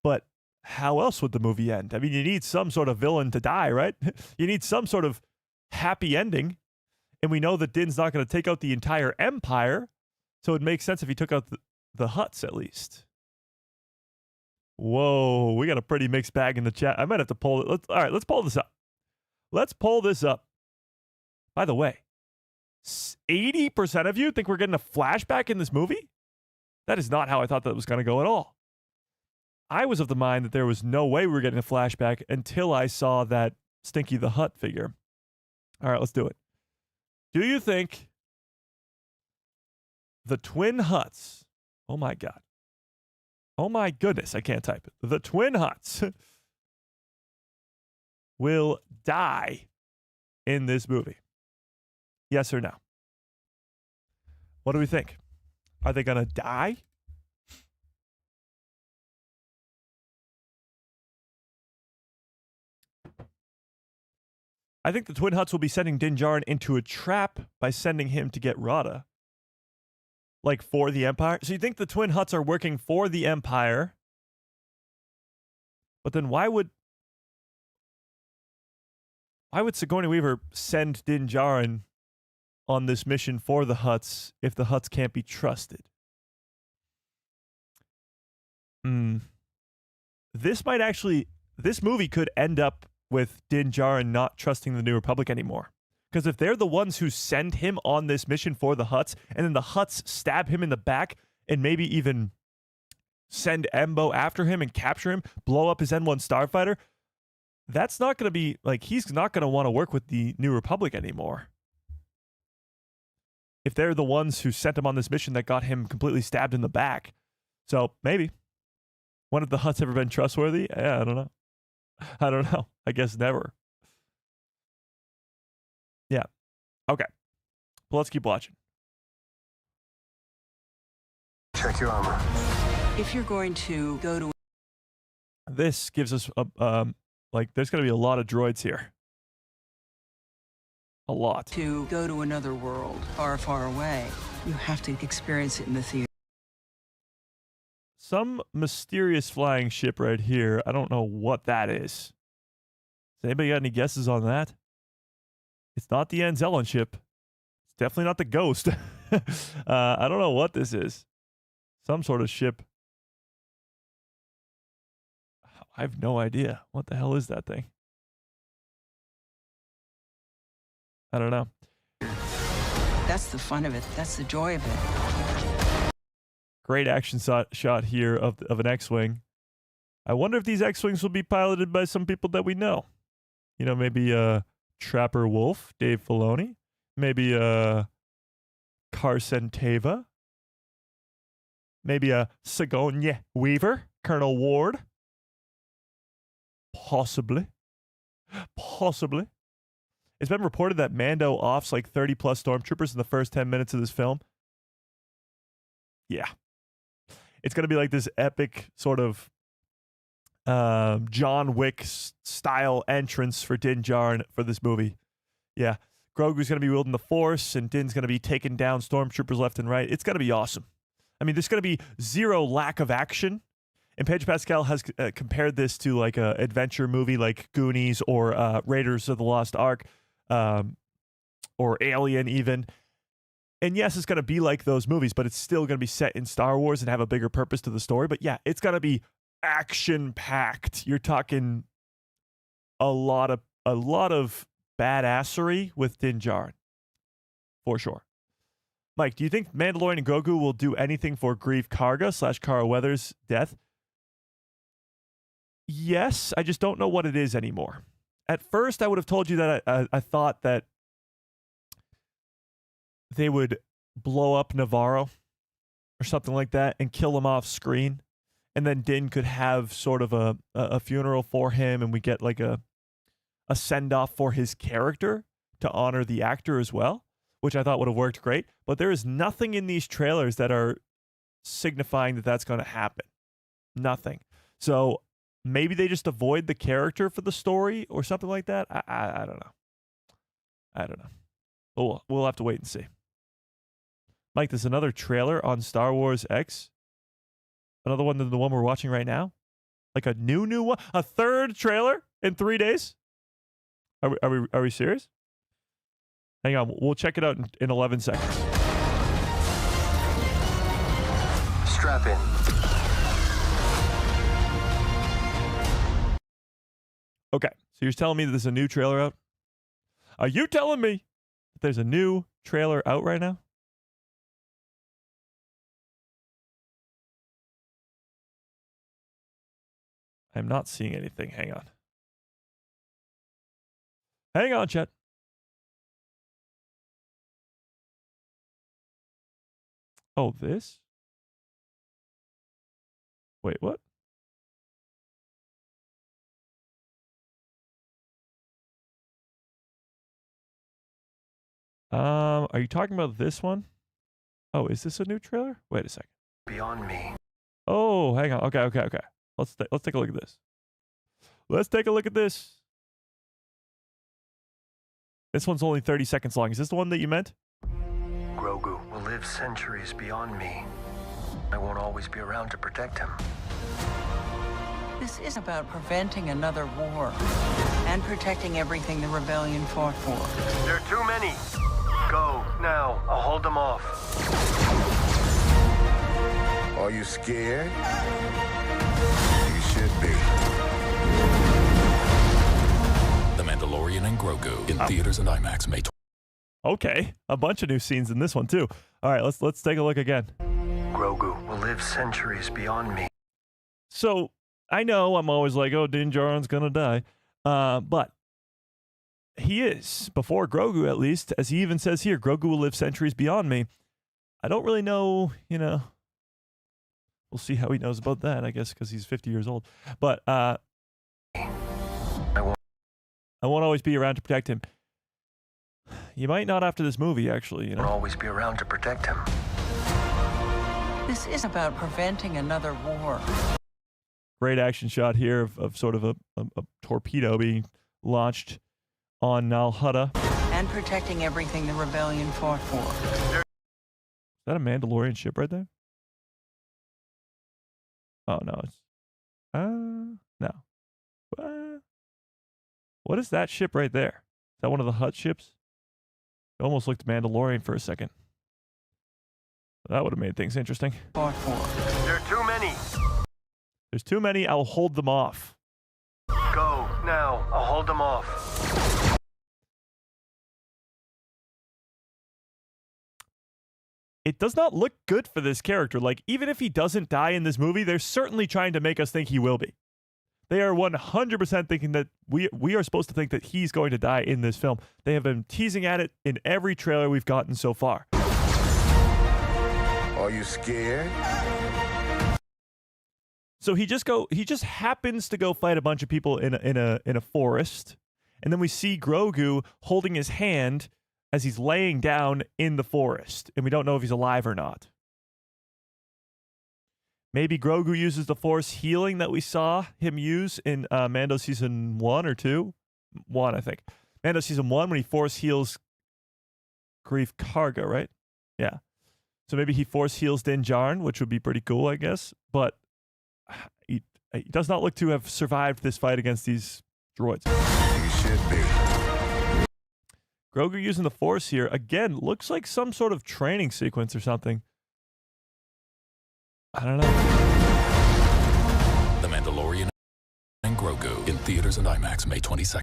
But how else would the movie end? I mean, you need some sort of villain to die, right? You need some sort of happy ending. And we know that Din's not going to take out the entire Empire. So it makes sense if he took out the Hutts at least. Whoa, we got a pretty mixed bag in the chat. I might have to pull it. All right, let's pull this up. Let's pull this up. By the way, 80% of you think we're getting a flashback in this movie? That is not how I thought that was going to go at all. I was of the mind that there was no way we were getting a flashback until I saw that Stinky the Hutt figure. All right, let's do it. Do you think the Twin Hutts, oh my God, oh my goodness, I can't type it. The Twin Hutts will die in this movie? Yes or no? What do we think? Are they going to die? I think the Twin Hutts will be sending Din Djarin into a trap by sending him to get Rada. Like for the Empire? So you think the Twin Hutts are working for the Empire? But then why would Sigourney Weaver send Din Djarin on this mission for the Hutts if the Hutts can't be trusted? This movie could end up with Din Djarin not trusting the New Republic anymore. Because if they're the ones who send him on this mission for the Hutts, and then the Hutts stab him in the back and maybe even send Embo after him and capture him, blow up his N1 Starfighter, that's not going to be, like, he's not going to want to work with the New Republic anymore. If they're the ones who sent him on this mission that got him completely stabbed in the back. So, maybe. When have the Hutts ever been trustworthy? Yeah, I don't know. I don't know. I guess never. Yeah. Okay. Well, let's keep watching.
Check your armor.
If you're going to go to
This gives us like there's going to be a lot of droids here. A lot.
another world far, far away, you have to experience it in the theater.
Some mysterious flying ship right here. I don't know what that is. Has anybody got any guesses on that? It's not the Anzellan ship. It's definitely not the Ghost. I don't know what this is. Some sort of ship. I have no idea. What the hell is that thing? I don't know.
That's the fun of it. That's the joy of it.
Great action shot here of an X-Wing. I wonder if these X-Wings will be piloted by some people that we know. You know, maybe Trapper Wolf, Dave Filoni. Maybe Carson Teva. Maybe Sigourney Weaver, Colonel Ward. Possibly. Possibly. It's been reported that Mando offs like 30 plus stormtroopers in the first 10 minutes of this film. Yeah. It's going to be like this epic sort of John Wick style entrance for Din Djarin for this movie. Yeah. Grogu's going to be wielding the Force, and Din's going to be taking down stormtroopers left and right. It's going to be awesome. I mean, there's going to be zero lack of action. And Pedro Pascal has compared this to like an adventure movie like Goonies or Raiders of the Lost Ark or Alien even. And yes, it's going to be like those movies, but it's still going to be set in Star Wars and have a bigger purpose to the story. But yeah, it's going to be action-packed. You're talking a lot of badassery with Din Djarin, for sure. Mike, do you think Mandalorian and Grogu will do anything for Grief Karga / Cara Weathers' death? Yes, I just don't know what it is anymore. At first, I would have told you that I thought that they would blow up Navarro or something like that and kill him off screen. And then Din could have sort of a funeral for him, and we get like a send-off for his character to honor the actor as well, which I thought would have worked great. But there is nothing in these trailers that are signifying that that's going to happen. Nothing. So maybe they just avoid the character for the story or something like that. I don't know. I don't know. We'll have to wait and see. Mike, there's another trailer on Star Wars X. Another one than the one we're watching right now. Like a new one. A third trailer in 3 days. Are we serious? Hang on. We'll check it out in 11 seconds.
Strap in.
Okay. So you're telling me that there's a new trailer out? Are you telling me that there's a new trailer out right now? I'm not seeing anything. Hang on. Hang on, chat. Oh, this? Wait, what? Are you talking about this one? Oh, is this a new trailer? Wait a second.
Beyond me.
Oh, hang on. Okay. Let's take a look at this. Let's take a look at this. This one's only 30 seconds long. Is this the one that you meant?
Grogu will live centuries beyond me. I won't always be around to protect him.
This is about preventing another war and protecting everything the rebellion fought for.
There are too many. Go, now. I'll hold them off.
Are you scared? You should be.
The Mandalorian and Grogu in theaters and IMAX May 20th.
Okay, a bunch of new scenes in this one too. All right, let's take a look again.
Grogu will live centuries beyond me.
So I know I'm always like, oh, Din Djarin's gonna die, but he is, before Grogu at least, as he even says here, Grogu will live centuries beyond me. I don't really know, we'll see how he knows about that, I guess, because he's 50 years old. But I won't always be around to protect him. You might not after this movie, actually, you know?
I'll always be around to protect him.
This is about preventing another war.
Great action shot here of sort of a torpedo being launched on Nal Hutta.
And protecting everything the rebellion fought for.
Is that a Mandalorian ship right there? Oh, no. It's... no. What is that ship right there? Is that one of the Hutt ships? It almost looked Mandalorian for a second. That would have made things interesting.
There are too many.
There's too many. I'll hold them off.
Go, now. I'll hold them off.
It does not look good for this character. Like, even if he doesn't die in this movie, they're certainly trying to make us think he will be. They are 100% thinking that we are supposed to think that he's going to die in this film. They have been teasing at it in every trailer we've gotten so far.
Are you scared?
So he just happens to go fight a bunch of people in a forest, and then we see Grogu holding his hand as he's laying down in the forest, and we don't know if he's alive or not. Maybe Grogu uses the Force healing that we saw him use in Mando Season 1 or 2? 1, I think. Mando Season 1 when he Force heals Grief Karga, right? Yeah. So maybe he Force heals Din Djarin, which would be pretty cool, I guess. But he does not look to have survived this fight against these droids.
You should be.
Grogu using the Force here, again, looks like some sort of training sequence or something. I don't know.
The Mandalorian and Grogu in theaters and IMAX May 22nd.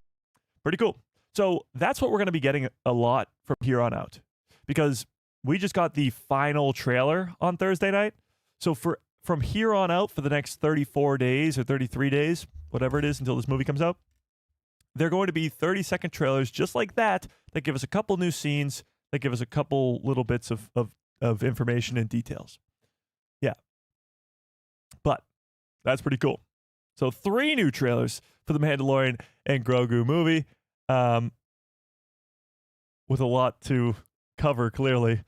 Pretty cool. So that's what we're going to be getting a lot from here on out, because we just got the final trailer on Thursday night. So from here on out for the next 34 days or 33 days, whatever it is until this movie comes out, they're going to be 30-second trailers just like that give us a couple new scenes, that give us a couple little bits of information and details. Yeah. But that's pretty cool. So 3 new trailers for the Mandalorian and Grogu movie, with a lot to cover clearly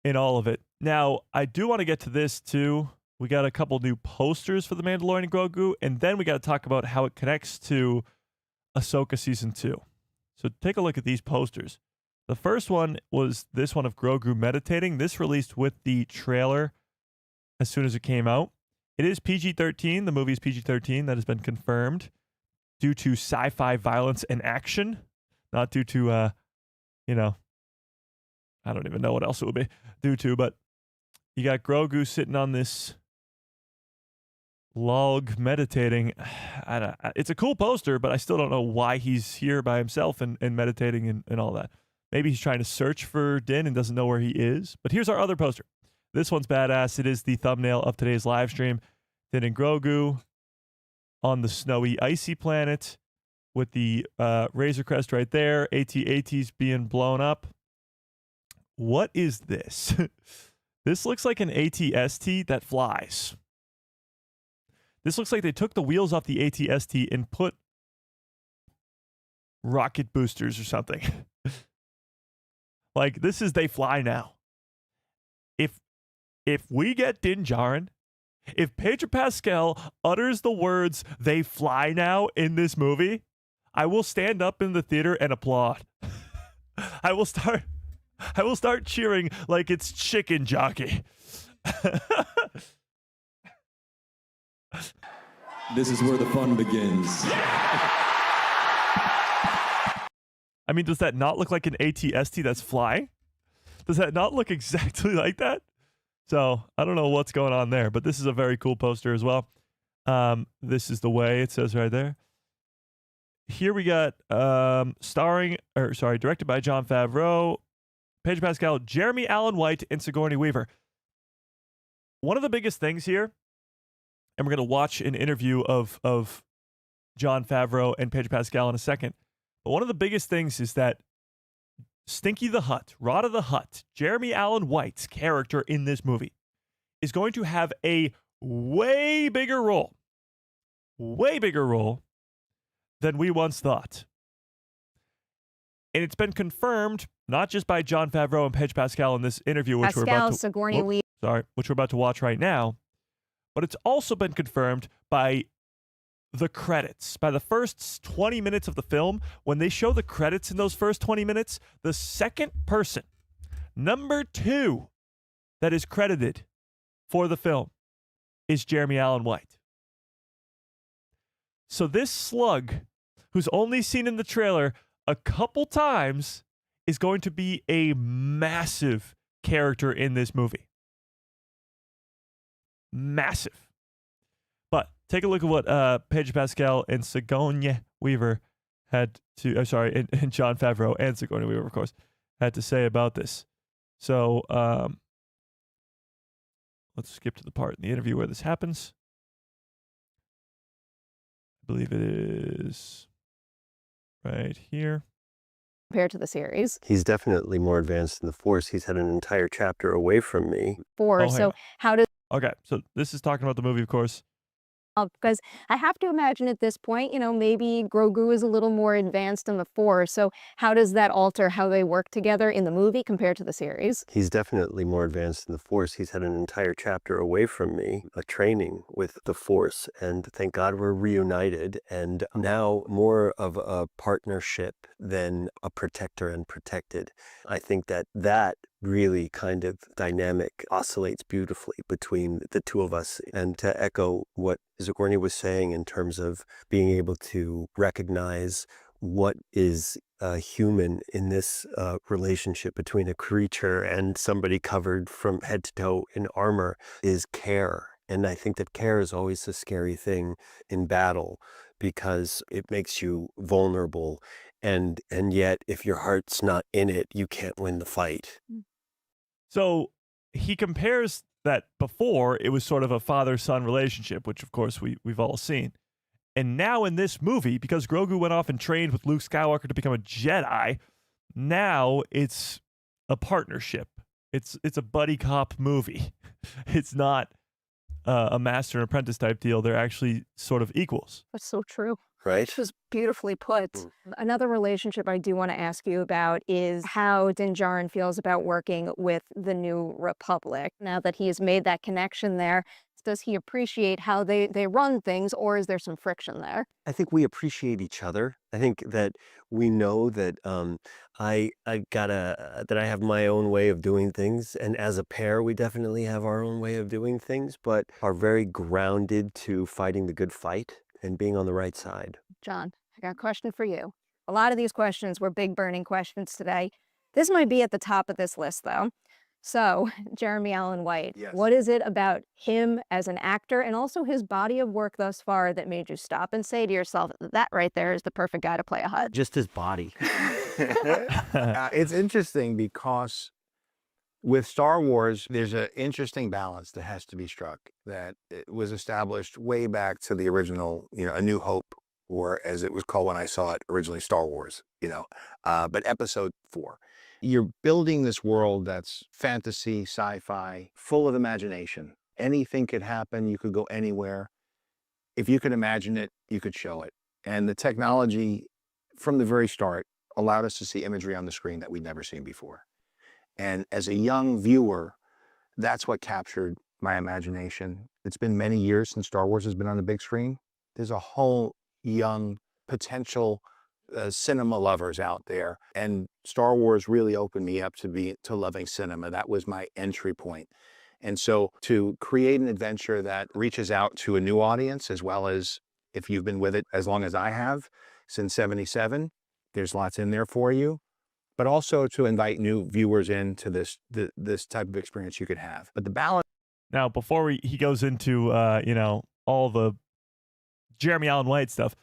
in all of it. Now, I do want to get to this too. We got a couple new posters for the Mandalorian and Grogu, and then we got to talk about how it connects to Ahsoka Season 2. So take a look at these posters. The first one was this one of Grogu meditating. This released with the trailer as soon as it came out. It is PG-13. The movie is PG-13. That has been confirmed due to sci-fi violence and action, not due to, I don't even know what else it would be due to, but you got Grogu sitting on this log meditating. It's a cool poster, but I still don't know why he's here by himself and meditating and all that. Maybe he's trying to search for Din and doesn't know where he is. But here's our other poster. This one's badass. It is the thumbnail of today's live stream. Din and Grogu on the snowy, icy planet with the Razor Crest right there. AT-ATs being blown up. What is this? This looks like an AT-ST that flies. This looks like they took the wheels off the AT-ST and put rocket boosters or something. Like, this is they fly now. If we get Din Djarin, if Pedro Pascal utters the words "they fly now" in this movie, I will stand up in the theater and applaud. I will start cheering like it's chicken jockey.
This is where the fun begins.
I mean, does that not look like an AT-ST that's flying? Does that not look exactly like that? So I don't know what's going on there, but this is a very cool poster as well. This is the way it says right there. Here we got directed by Jon Favreau, Pedro Pascal, Jeremy Allen White, and Sigourney Weaver. One of the biggest things here, and we're going to watch an interview of Jon Favreau and Pedro Pascal in a second, but one of the biggest things is that Stinky the Hutt, Rada the Hutt, Jeremy Allen White's character in this movie is going to have a way bigger role than we once thought. And it's been confirmed not just by Jon Favreau and Pedro Pascal in this interview, which we're about to watch right now, but it's also been confirmed by the credits. By the first 20 minutes of the film, when they show the credits in those first 20 minutes, the second person, number 2, that is credited for the film is Jeremy Allen White. So this slug, who's only seen in the trailer a couple times, is going to be a massive character in this movie. Massive. But take a look at what Pedro Pascal and Sigourney Weaver had to, and Jon Favreau and Sigourney Weaver, of course, had to say about this. So let's skip to the part in the interview where this happens. I believe it is right here.
Compared to the series.
He's definitely more advanced in the Force. He's had an entire chapter away from me.
How does...
Okay, so this is talking about the movie, of course.
Because I have to imagine at this point, maybe Grogu is a little more advanced in the Force. So how does that alter how they work together in the movie compared to the series?
He's definitely more advanced in the Force. He's had an entire chapter away from me, a training with the Force. And thank God we're reunited. And now more of a partnership than a protector and protected. I think that really kind of dynamic oscillates beautifully between the two of us. And to echo what Sigourney was saying in terms of being able to recognize what is human in this relationship between a creature and somebody covered from head to toe in armor is care. And I think that care is always a scary thing in battle because it makes you vulnerable. And yet, if your heart's not in it, you can't win the fight.
So he compares that before it was sort of a father-son relationship, which of course we've all seen. And now in this movie, because Grogu went off and trained with Luke Skywalker to become a Jedi, now it's a partnership. It's a buddy cop movie. It's not a master and apprentice type deal. They're actually sort of equals.
That's so true.
Right?
Which was beautifully put. Another relationship I do want to ask you about is how Djarin feels about working with the New Republic. Now that he has made that connection there, does he appreciate how they run things, or is there some friction there?
I think we appreciate each other. I think that we know that I have my own way of doing things, and as a pair, we definitely have our own way of doing things, but are very grounded to fighting the good fight and being on the right side.
John, I got a question for you. A lot of these questions were big burning questions today. This might be at the top of this list, though. So, Jeremy Allen White, yes. What is it about him as an actor and also his body of work thus far that made you stop and say to yourself, that right there is the perfect guy to play a Hutt?
Just his body.
It's interesting because with Star Wars, there's an interesting balance that has to be struck that it was established way back to the original, A New Hope, or as it was called when I saw it originally, Star Wars, but Episode 4. You're building this world that's fantasy, sci-fi, full of imagination. Anything could happen. You could go anywhere. If you could imagine it, you could show it. And the technology from the very start allowed us to see imagery on the screen that we'd never seen before. And as a young viewer, that's what captured my imagination. It's been many years since Star Wars has been on the big screen. There's a whole young potential cinema lovers out there, and Star Wars really opened me up to loving cinema. That was my entry point. And so to create an adventure that reaches out to a new audience, as well as if you've been with it as long as I have, since '77, there's lots in there for you, but also to invite new viewers into this type of experience you could have. But the balance.
Now, before he goes into all the Jeremy Allen White stuff,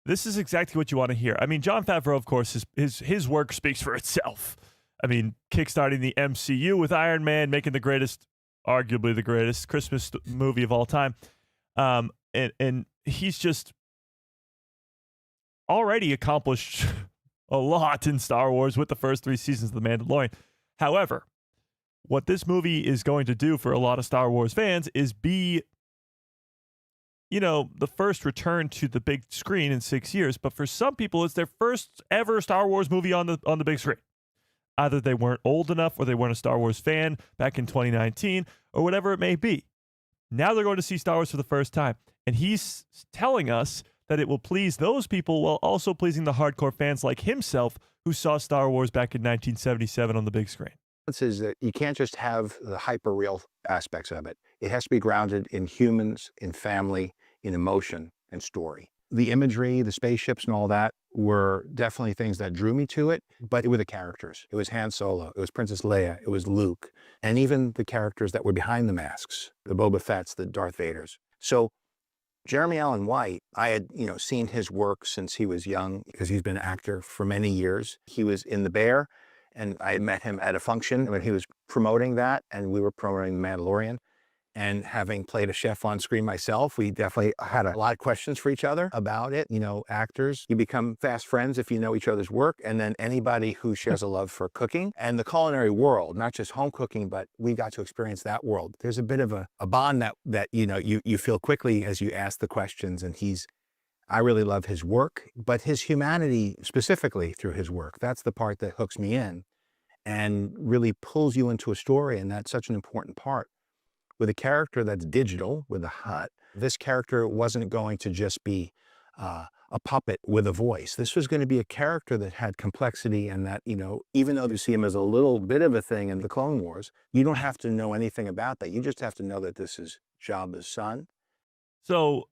this is exactly what you want to hear. I mean, Jon Favreau, of course, his work speaks for itself. I mean, kickstarting the MCU with Iron Man, making arguably the greatest Christmas movie of all time. And he's just already accomplished a lot in Star Wars with the first 3 seasons of The Mandalorian. However, what this movie is going to do for a lot of Star Wars fans is be the first return to the big screen in 6 years, but for some people, it's their first ever Star Wars movie on the big screen. Either they weren't old enough or they weren't a Star Wars fan back in 2019 or whatever it may be. Now they're going to see Star Wars for the first time. And he's telling us that it will please those people while also pleasing the hardcore fans like himself who saw Star Wars back in 1977 on the big screen.
Is that you can't just have the hyper-real aspects of it. It has to be grounded in humans, in family, in emotion, and story. The imagery, the spaceships and all that were definitely things that drew me to it, but it were the characters. It was Han Solo, it was Princess Leia, it was Luke, and even the characters that were behind the masks, the Boba Fett's, the Darth Vaders. So Jeremy Allen White, I had, seen his work since he was young because he's been an actor for many years. He was in The Bear, and I met him at a function when he was promoting that, and we were promoting The Mandalorian. And having played a chef on screen myself, we definitely had a lot of questions for each other about it. Actors, you become fast friends if you know each other's work, and then anybody who shares a love for cooking and the culinary world, not just home cooking, but we got to experience that world. There's a bit of a bond that you feel quickly as you ask the questions, and I really love his work, but his humanity specifically through his work, that's the part that hooks me in and really pulls you into a story, and that's such an important part. With a character that's digital, with a hut, this character wasn't going to just be a puppet with a voice. This was going to be a character that had complexity, and that, even though you see him as a little bit of a thing in the Clone Wars, you don't have to know anything about that. You just have to know that this is Jabba's son.
So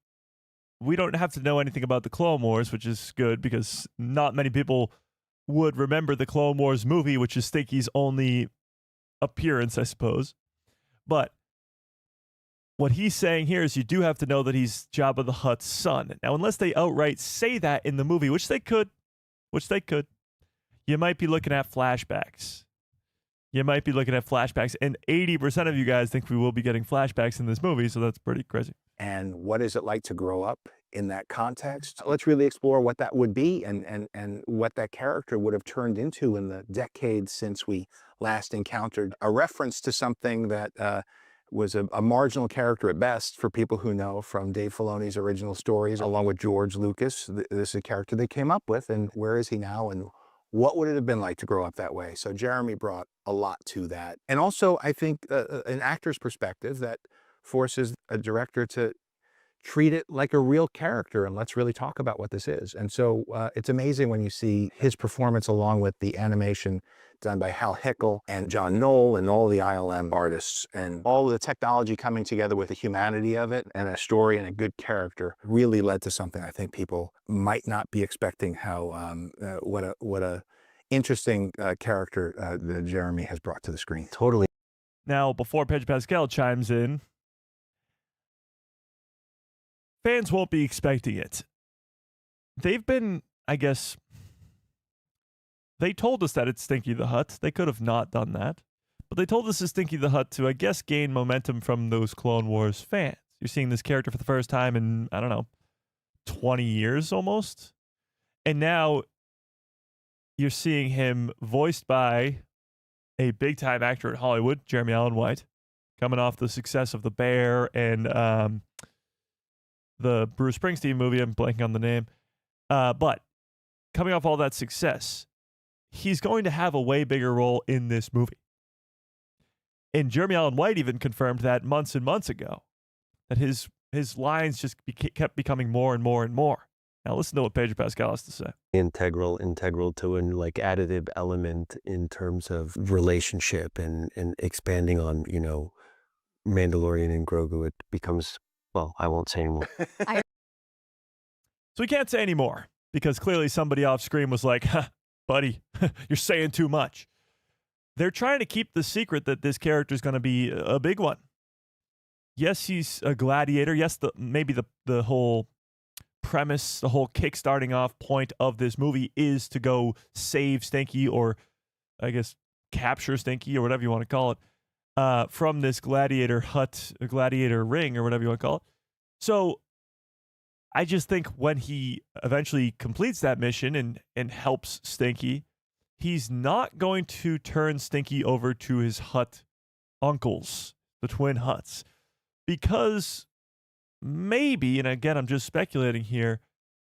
we don't have to know anything about the Clone Wars, which is good because not many people would remember the Clone Wars movie, which is Stinky's only appearance, I suppose. But what he's saying here is you do have to know that he's Jabba the Hutt's son. Now, unless they outright say that in the movie, which they could, you might be looking at flashbacks. And 80% of you guys think we will be getting flashbacks in this movie, so that's pretty crazy.
And what is it like to grow up in that context? Let's really explore what that would be and what that character would have turned into in the decades since we last encountered a reference to something that was a marginal character at best for people who know from Dave Filoni's original stories, along with George Lucas. This is a character they came up with, and where is he now, and what would it have been like to grow up that way? So Jeremy brought a lot to that. And also, I think, an actor's perspective that forces a director to treat it like a real character, and let's really talk about what this is. And so it's amazing when you see his performance along with the animation done by Hal Hickel and John Knoll and all the ILM artists, and all the technology coming together with the humanity of it and a story and a good character really led to something I think people might not be expecting. How what a interesting character that Jeremy has brought to the screen.
Totally.
Now, before Pedro Pascal chimes in, fans won't be expecting it. They've been, I guess, they told us that it's Stinky the Hutt. They could have not done that. But they told us it's Stinky the Hutt to, I guess, gain momentum from those Clone Wars fans. You're seeing this character for the first time in, 20 years almost. And now you're seeing him voiced by a big-time actor in Hollywood, Jeremy Allen White, coming off the success of The Bear and the Bruce Springsteen movie. I'm blanking on the name. But coming off all that success, he's going to have a way bigger role in this movie. And Jeremy Allen White even confirmed that months and months ago, that his lines just kept becoming more and more and more. Now listen to what Pedro Pascal has to say.
Integral to an additive element in terms of relationship and expanding on, Mandalorian and Grogu. It becomes, well, I won't say anymore.
So we can't say anymore because clearly somebody off screen was like, buddy, you're saying too much. They're trying to keep the secret that this character is going to be a big one. Yes, he's a gladiator. Yes, maybe the whole premise, the whole kickstarting off point of this movie is to go save Stinky, or I guess capture Stinky, or whatever you want to call it, from this gladiator hut, a gladiator ring, or whatever you want to call it. So I just think when he eventually completes that mission and helps Stinky, he's not going to turn Stinky over to his hut uncles, the twin huts, because maybe, and again, I'm just speculating here,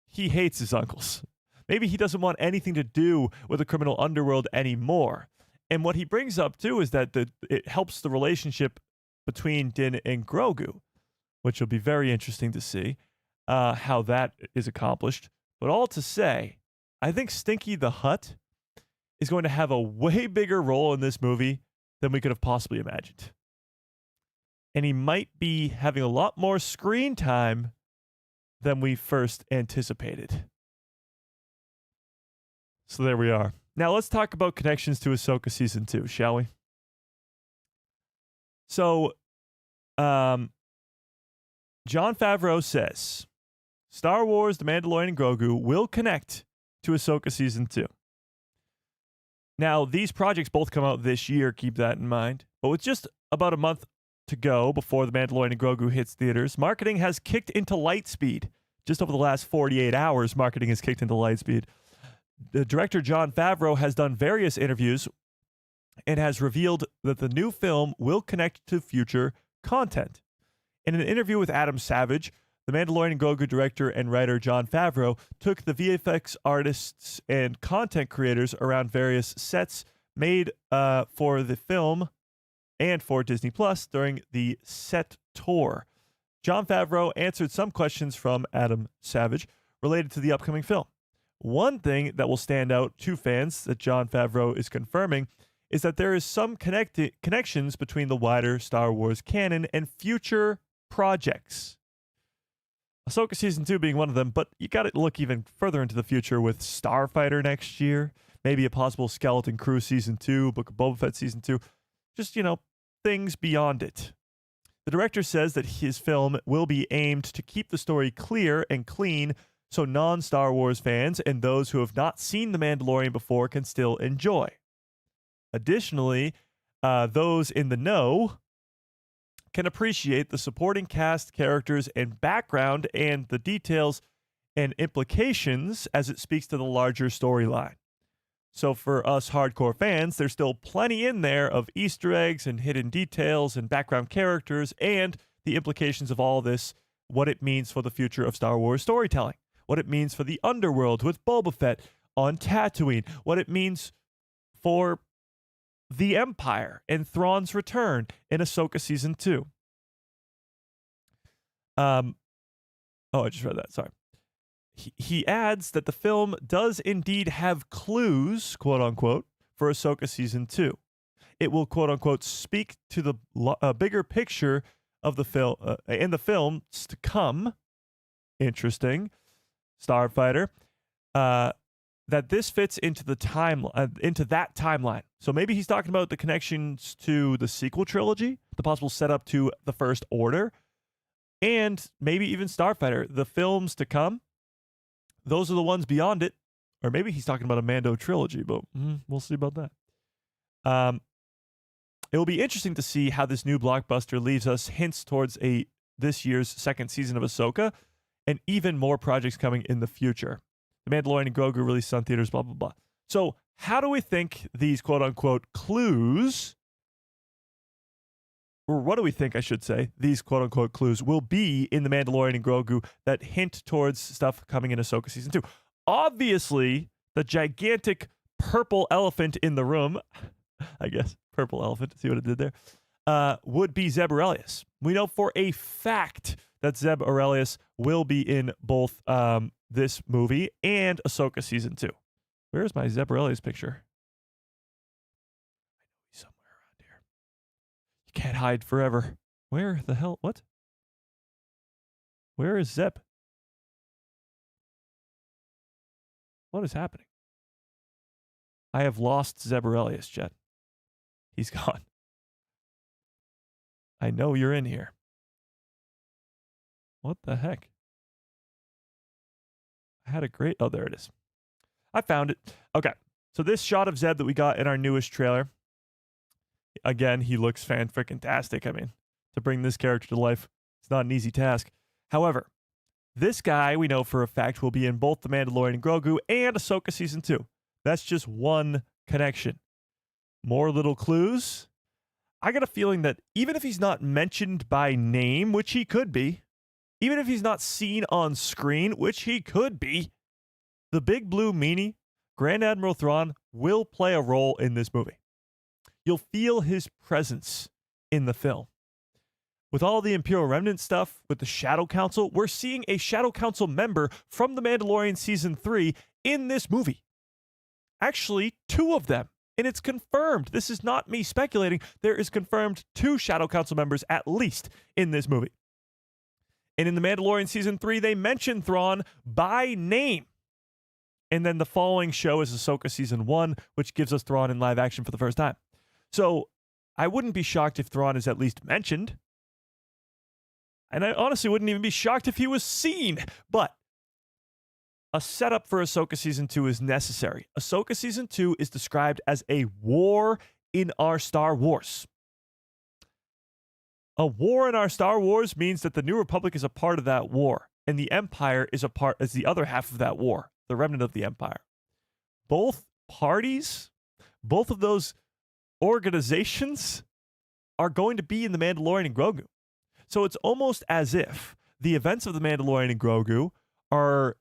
he hates his uncles. Maybe he doesn't want anything to do with the criminal underworld anymore. And what he brings up, too, is that it helps the relationship between Din and Grogu, which will be very interesting to see how that is accomplished. But all to say, I think Stinky the Hutt is going to have a way bigger role in this movie than we could have possibly imagined. And he might be having a lot more screen time than we first anticipated. So there we are. Now let's talk about connections to Ahsoka Season 2, shall we? So, Jon Favreau says, Star Wars, The Mandalorian and Grogu will connect to Ahsoka Season 2. Now, these projects both come out this year, keep that in mind. But with just about a month to go before The Mandalorian and Grogu hits theaters, marketing has kicked into light speed. Just over the last 48 hours, marketing has kicked into light speed. The director, Jon Favreau, has done various interviews and has revealed that the new film will connect to future content. In an interview with Adam Savage, The Mandalorian and Grogu director and writer Jon Favreau took the VFX artists and content creators around various sets made for the film and for Disney Plus during the set tour. Jon Favreau answered some questions from Adam Savage related to the upcoming film. One thing that will stand out to fans that Jon Favreau is confirming is that there is some connections between the wider Star Wars canon and future projects. Ahsoka Season 2 being one of them, but you got to look even further into the future with Starfighter next year, maybe a possible Skeleton Crew Season 2, Book of Boba Fett Season 2, just, things beyond it. The director says that his film will be aimed to keep the story clear and clean so non-Star Wars fans and those who have not seen The Mandalorian before can still enjoy. Additionally, those in the know can appreciate the supporting cast, characters, and background and the details and implications as it speaks to the larger storyline. So for us hardcore fans, there's still plenty in there of Easter eggs and hidden details and background characters and the implications of all this, what it means for the future of Star Wars storytelling, what it means for the underworld with Boba Fett on Tatooine, what it means for the Empire and Thrawn's return in Ahsoka Season 2. I just read that. Sorry. He adds that the film does indeed have clues, quote unquote, for Ahsoka Season 2. It will, quote unquote, speak to the bigger picture of the film in the films to come. Interesting. Starfighter. That this fits into the into that timeline. So maybe he's talking about the connections to the sequel trilogy, the possible setup to the First Order, and maybe even Starfighter. The films to come, those are the ones beyond it. Or maybe he's talking about a Mando trilogy, but we'll see about that. It will be interesting to see how this new blockbuster leaves us hints towards this year's second season of Ahsoka, and even more projects coming in the future. The Mandalorian and Grogu released on theaters, blah, blah, blah. So how do we think these quote-unquote clues, or what do we think, I should say, these quote-unquote clues will be in The Mandalorian and Grogu that hint towards stuff coming in Ahsoka Season 2? Obviously, the gigantic purple elephant in the room, I guess, purple elephant, see what it did there, would be Zeb Orrelios. We know for a fact that Zeb Orrelios will be in both this movie and Ahsoka Season 2. Where's my Zeb Orrelios picture? I know he's somewhere around here. You can't hide forever. Where the hell? What? Where is Zeb? What is happening? I have lost Zeb Orrelios, Jet. He's gone. I know you're in here. What the heck? I had a great... Oh, there it is. I found it. Okay. So this shot of Zeb that we got in our newest trailer, again, he looks fan-frickin-tastic. I mean, to bring this character to life, it's not an easy task. However, this guy, we know for a fact, will be in both The Mandalorian and Grogu and Ahsoka Season 2. That's just one connection. More little clues. I got a feeling that even if he's not mentioned by name, which he could be, Even if he's not seen on screen, which he could be, the big blue meanie, Grand Admiral Thrawn, will play a role in this movie. You'll feel his presence in the film. With all the Imperial Remnant stuff, with the Shadow Council, we're seeing a Shadow Council member from The Mandalorian Season 3 in this movie. Actually, 2 of them. And it's confirmed. This is not me speculating. There is confirmed 2 Shadow Council members at least in this movie. And in The Mandalorian Season 3, they mention Thrawn by name. And then the following show is Ahsoka Season 1, which gives us Thrawn in live action for the first time. So I wouldn't be shocked if Thrawn is at least mentioned. And I honestly wouldn't even be shocked if he was seen. But a setup for Ahsoka Season 2 is necessary. Ahsoka Season 2 is described as a war in our Star Wars. A war in our Star Wars means that the New Republic is a part of that war, and the Empire is the other half of that war, the remnant of the Empire. Both parties, both of those organizations are going to be in The Mandalorian and Grogu. So it's almost as if the events of The Mandalorian and Grogu are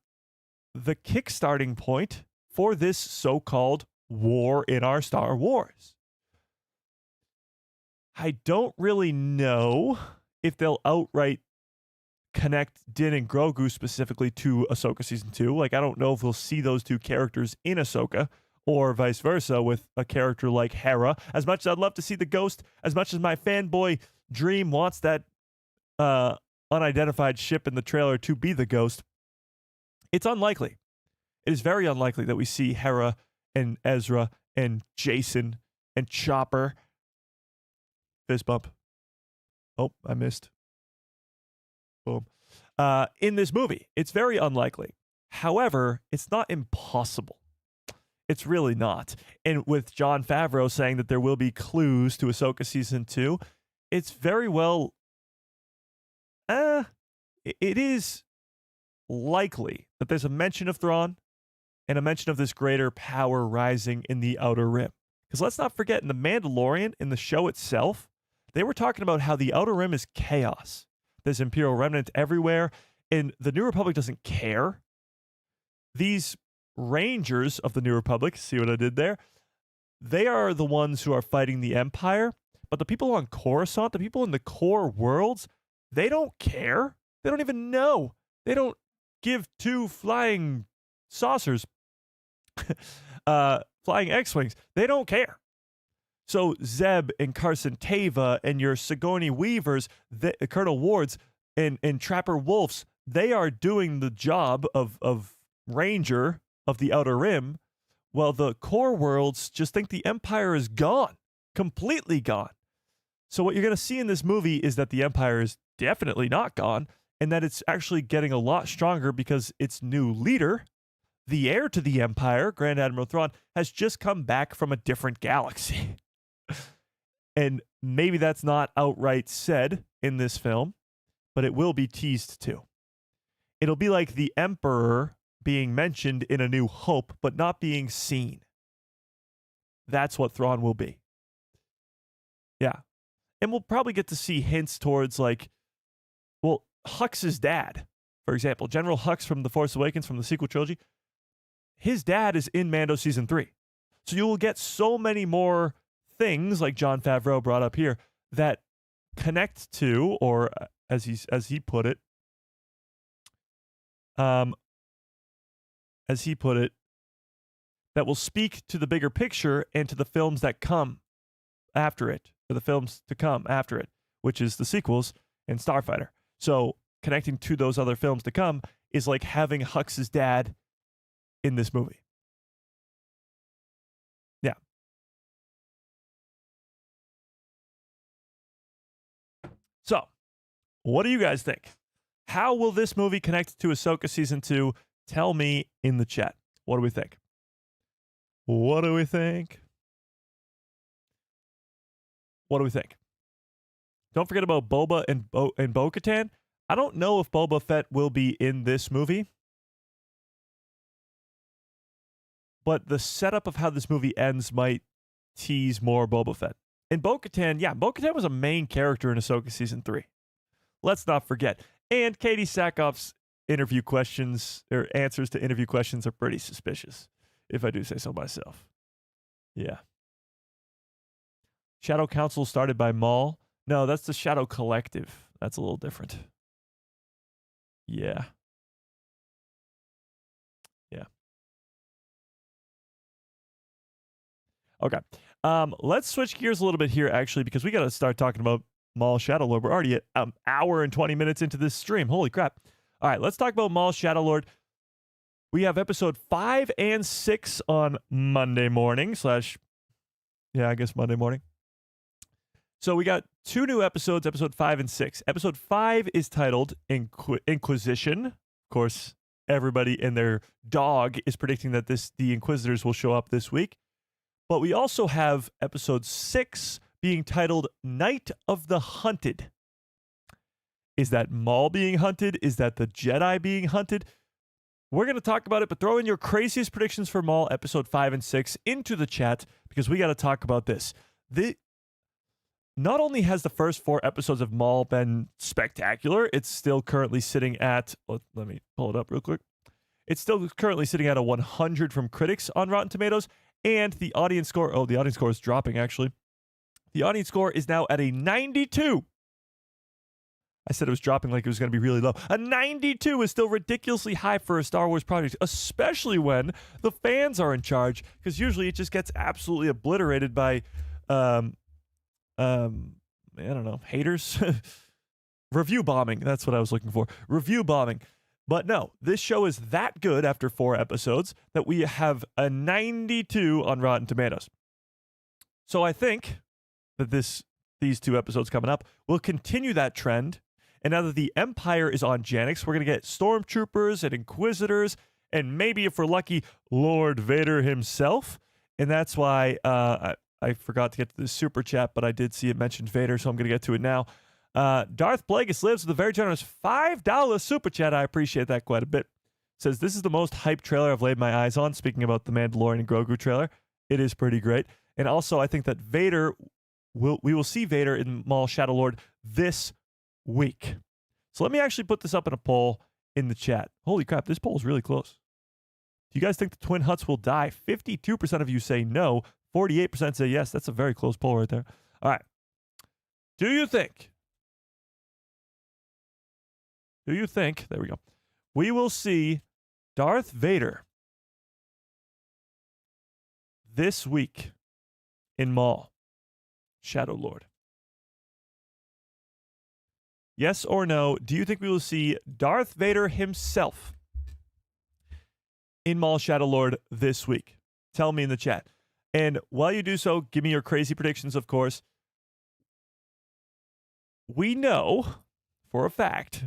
the kickstarting point for this so-called war in our Star Wars. I don't really know if they'll outright connect Din and Grogu specifically to Ahsoka Season 2. Like, I don't know if we'll see those 2 characters in Ahsoka or vice versa with a character like Hera. As much as I'd love to see the Ghost, as much as my fanboy dream wants that unidentified ship in the trailer to be the Ghost, it's unlikely. It is very unlikely that we see Hera and Ezra and Jason and Chopper. Fist bump. Oh, I missed. Boom. In this movie. It's very unlikely. However, it's not impossible. It's really not. And with Jon Favreau saying that there will be clues to Ahsoka Season 2, it's very well... it is likely that there's a mention of Thrawn and a mention of this greater power rising in the Outer Rim. Because let's not forget, in The Mandalorian, in the show itself, they were talking about how the Outer Rim is chaos. There's Imperial Remnant everywhere, and the New Republic doesn't care. These Rangers of the New Republic, see what I did there? They are the ones who are fighting the Empire, but the people on Coruscant, the people in the core worlds, they don't care. They don't even know. They don't give 2 flying saucers, flying X-Wings. They don't care. So Zeb and Carson Teva and your Sigourney Weavers, Colonel Wards and Trapper Wolves, they are doing the job of Ranger of the Outer Rim, while the core worlds just think the Empire is gone, completely gone. So what you're going to see in this movie is that the Empire is definitely not gone, and that it's actually getting a lot stronger because its new leader, the heir to the Empire, Grand Admiral Thrawn, has just come back from a different galaxy. And maybe that's not outright said in this film, but it will be teased too. It'll be like the Emperor being mentioned in A New Hope, but not being seen. That's what Thrawn will be. Yeah. And we'll probably get to see hints towards, like, well, Hux's dad, for example, General Hux from The Force Awakens, from the sequel trilogy. His dad is in Mando Season 3. So you will get so many more things, like Jon Favreau brought up here, that connect to, or as he put it, that will speak to the bigger picture and to the films that come after it, or the films to come after it, which is the sequels and Starfighter. So connecting to those other films to come is like having Hux's dad in this movie. Yeah. So, what do you guys think? How will this movie connect to Ahsoka Season 2? Tell me in the chat. What do we think? What do we think? What do we think? Don't forget about Boba and Bo-Katan. I don't know if Boba Fett will be in this movie, but the setup of how this movie ends might tease more Boba Fett. And Bo-Katan, yeah, Bo-Katan was a main character in Ahsoka Season 3. Let's not forget. And Katie Sackhoff's interview questions or answers to interview questions are pretty suspicious, if I do say so myself. Yeah. Shadow Council started by Maul. No, that's the Shadow Collective. That's a little different. Yeah. Yeah. Okay. Let's switch gears a little bit here, actually, because we got to start talking about Maul Shadow Lord. We're already at an hour and 20 minutes into this stream. Holy crap. All right, let's talk about Maul Shadow Lord. We have episode 5 and 6 on Monday morning Monday morning. So we got 2 new episodes, episode 5 and 6. Episode 5 is titled Inquisition. Of course, everybody and their dog is predicting that the Inquisitors will show up this week. But we also have episode 6 being titled Night of the Hunted. Is that Maul being hunted? Is that the Jedi being hunted? We're going to talk about it, but throw in your craziest predictions for Maul episode 5 and 6 into the chat because we got to talk about this. Not only has the first 4 episodes of Maul been spectacular, it's still currently sitting at, let me pull it up real quick. It's still currently sitting at a 100 from critics on Rotten Tomatoes, and the audience score, the audience score is dropping actually. The audience score is now at a 92. I said it was dropping like it was going to be really low. A 92 is still ridiculously high for a Star Wars project, especially when the fans are in charge, because usually it just gets absolutely obliterated by I don't know, haters? Review bombing. That's what I was looking for. Review bombing. But no, this show is that good after 4 episodes that we have a 92 on Rotten Tomatoes. So I think that these 2 episodes coming up will continue that trend. And now that the Empire is on Janix, we're going to get Stormtroopers and Inquisitors, and maybe if we're lucky, Lord Vader himself. And that's why I forgot to get to the super chat, but I did see it mentioned Vader, so I'm going to get to it now. Darth Plagueis lives with a very generous $5 super chat. I appreciate that quite a bit. Says, this is the most hyped trailer I've laid my eyes on. Speaking about the Mandalorian and Grogu trailer, it is pretty great. And also, I think that we will see Vader in Maul Shadow Lord this week. So let me actually put this up in a poll in the chat. Holy crap, this poll is really close. Do you guys think the Twin Hutts will die? 52% of you say no. 48% say yes. That's a very close poll right there. All right. Do you think, there we go, we will see Darth Vader this week in Maul Shadow Lord? Yes or no? Do you think we will see Darth Vader himself in Maul Shadow Lord this week? Tell me in the chat. And while you do so, give me your crazy predictions, of course. We know for a fact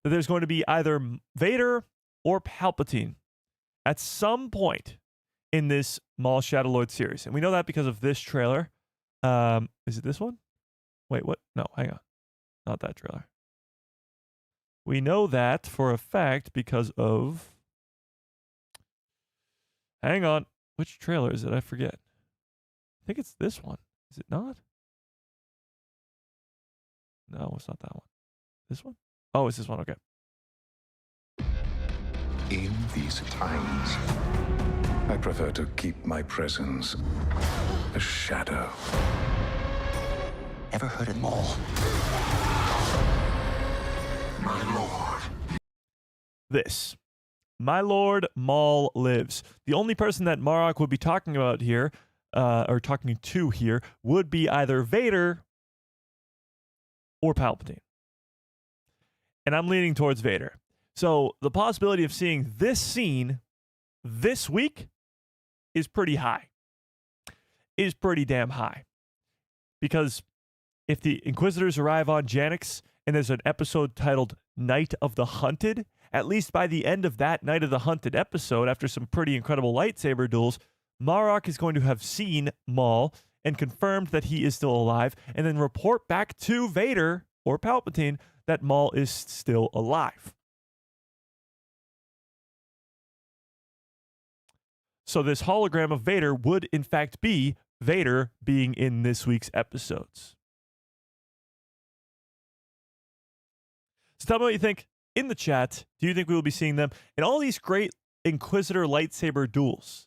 that there's going to be either Vader or Palpatine at some point in this Maul Shadow Lord series. And we know that because of this trailer. Is it this one? Wait, what? No, hang on. Not that trailer. We know that for a fact because of... Hang on. Which trailer is it? I forget. I think it's this one. Is it not? No, it's not that one. This one? Oh, it's this one. Okay.
In these times, I prefer to keep my presence a shadow.
Ever heard of Maul?
My lord.
This. My Lord Maul lives. The only person that Marok would be talking about here, or talking to here, would be either Vader or Palpatine. And I'm leaning towards Vader. So the possibility of seeing this scene this week is pretty high. Is pretty damn high. Because if the Inquisitors arrive on Janix and there's an episode titled Night of the Hunted, at least by the end of that Night of the Hunted episode, after some pretty incredible lightsaber duels, Marok is going to have seen Maul and confirmed that he is still alive, and then report back to Vader or Palpatine that Maul is still alive. So this hologram of Vader would, in fact, be Vader being in this week's episodes. So tell me what you think in the chat. Do you think we will be seeing them in all these great Inquisitor lightsaber duels?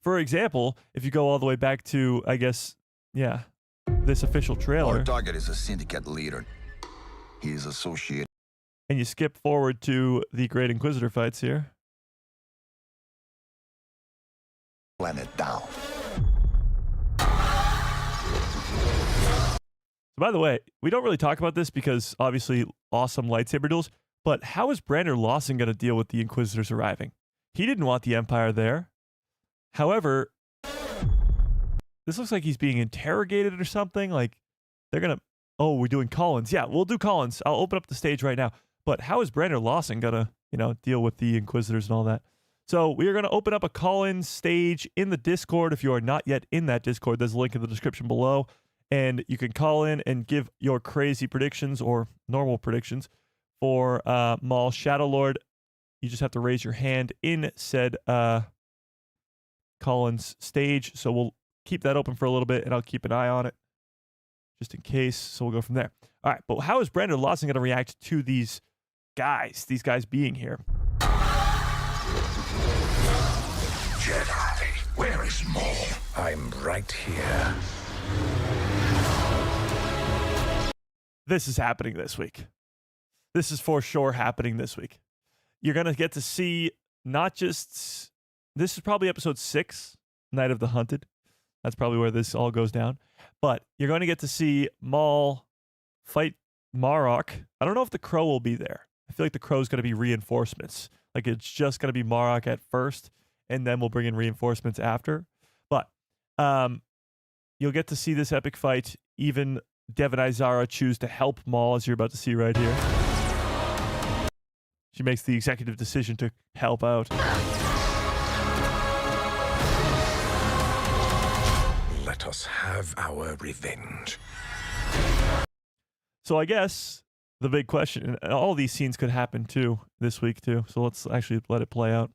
For example, if you go all the way back to, I guess, yeah, this official trailer.
Our target is a syndicate leader. He is associated.
And you skip forward to the Great Inquisitor fights here.
Planet down.
So by the way, we don't really talk about this because obviously awesome lightsaber duels, but how is Brandon Lawson going to deal with the Inquisitors arriving? He didn't want the Empire there. However, this looks like he's being interrogated or something. Like they're going to, oh, we're doing Collins. Yeah, we'll do Collins. I'll open up the stage right now. But how is Brandon Lawson going to, deal with the Inquisitors and all that? So we are going to open up a Collins stage in the Discord. If you are not yet in that Discord, there's a link in the description below. And you can call in and give your crazy predictions or normal predictions for Maul Shadow Lord. You just have to raise your hand in said Collins stage. So we'll keep that open for a little bit, and I'll keep an eye on it just in case. So we'll go from there. All right, but how is Brandon Lawson going to react to these guys being here?
Jedi, where is Maul? I'm right here.
This is happening this week. This is for sure happening this week. You're going to get to see not just... This is probably episode 6, Night of the Hunted. That's probably where this all goes down. But you're going to get to see Maul fight Marok. I don't know if the Crow will be there. I feel like the Crow's going to be reinforcements. Like it's just going to be Marok at first, and then we'll bring in reinforcements after. But you'll get to see this epic fight. Even Devon Izara choose to help Maul, as you're about to see right here. She makes the executive decision to help out.
Let us have our revenge.
So I guess the big question, and all these scenes could happen too this week too. So let's actually let it play out.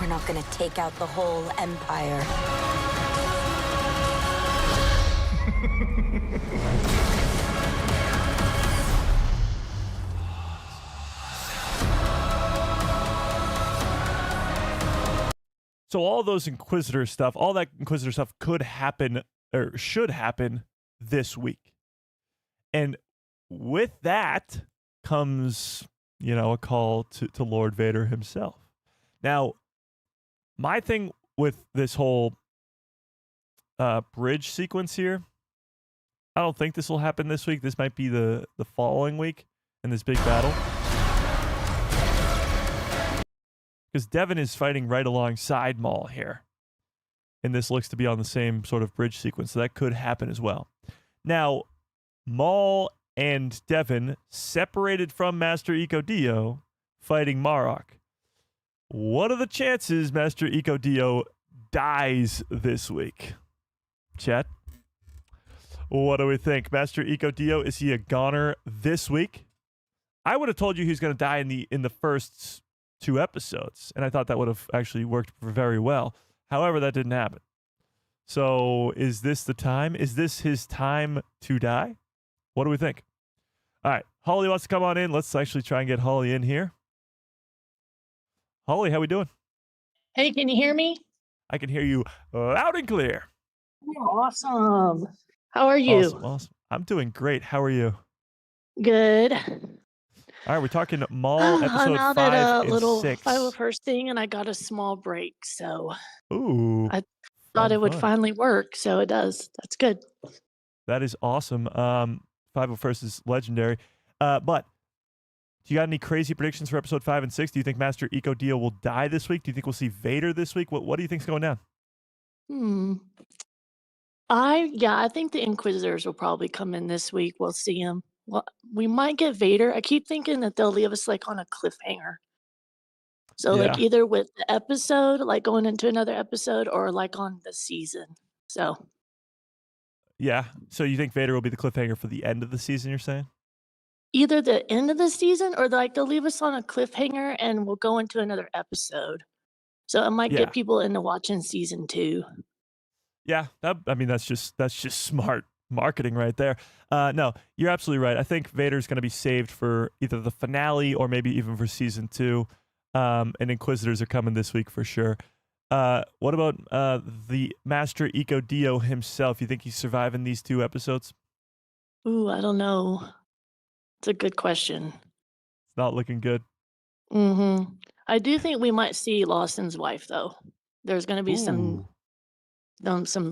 We're not gonna take out the whole Empire.
So all those Inquisitor stuff, all that Inquisitor stuff could happen or should happen this week. And with that comes, a call to Lord Vader himself. Now, my thing with this whole bridge sequence here, I don't think this will happen this week. This might be the following week in this big battle. Because Devon is fighting right alongside Maul here. And this looks to be on the same sort of bridge sequence. So that could happen as well. Now, Maul and Devon separated from Master Iko Dio fighting Marok. What are the chances Master Iko Dio dies this week? Chat. What do we think? Master Iko Dio, is he a goner this week? I would have told you he's going to die in the first 2 episodes, and I thought that would have actually worked very well. However, that didn't happen. So is this the time? Is this his time to die? What do we think? All right, Holly wants to come on in. Let's actually try and get Holly in here. Holly, how we doing?
Hey, can you hear me?
I can hear you loud and clear.
Awesome. How are you?
Awesome. I'm doing great. How are you?
Good.
All right, we're talking Maul episode
I'm out
5
at a
and
little
6.
501st thing, and I got a small break, so
Ooh.
I thought it would finally work, so it does. That's good.
That is awesome. 501st is legendary. But do you got any crazy predictions for episode 5 and 6? Do you think Master Iko Dio will die this week? Do you think we'll see Vader this week? What do you think's going down?
I think the Inquisitors will probably come in this week. We'll see them. Well, we might get Vader. I keep thinking that they'll leave us like on a cliffhanger. So like either with the episode, like going into another episode, or like on the season. So
yeah. So you think Vader will be the cliffhanger for the end of the season, you're saying?
either the end of the season, or like they'll leave us on a cliffhanger and we'll go into another episode. So it might
Yeah.
get people into watching season 2.
Yeah, I mean that's just smart marketing right there. No, you're absolutely right. I think Vader's going to be saved for either the finale or maybe even for season 2. And Inquisitors are coming this week for sure. What about the Master Eco Dio himself? You think he's surviving these 2 episodes?
Ooh, I don't know. It's a good question.
It's not looking good.
I do think we might see Lawson's wife, though. There's going to be some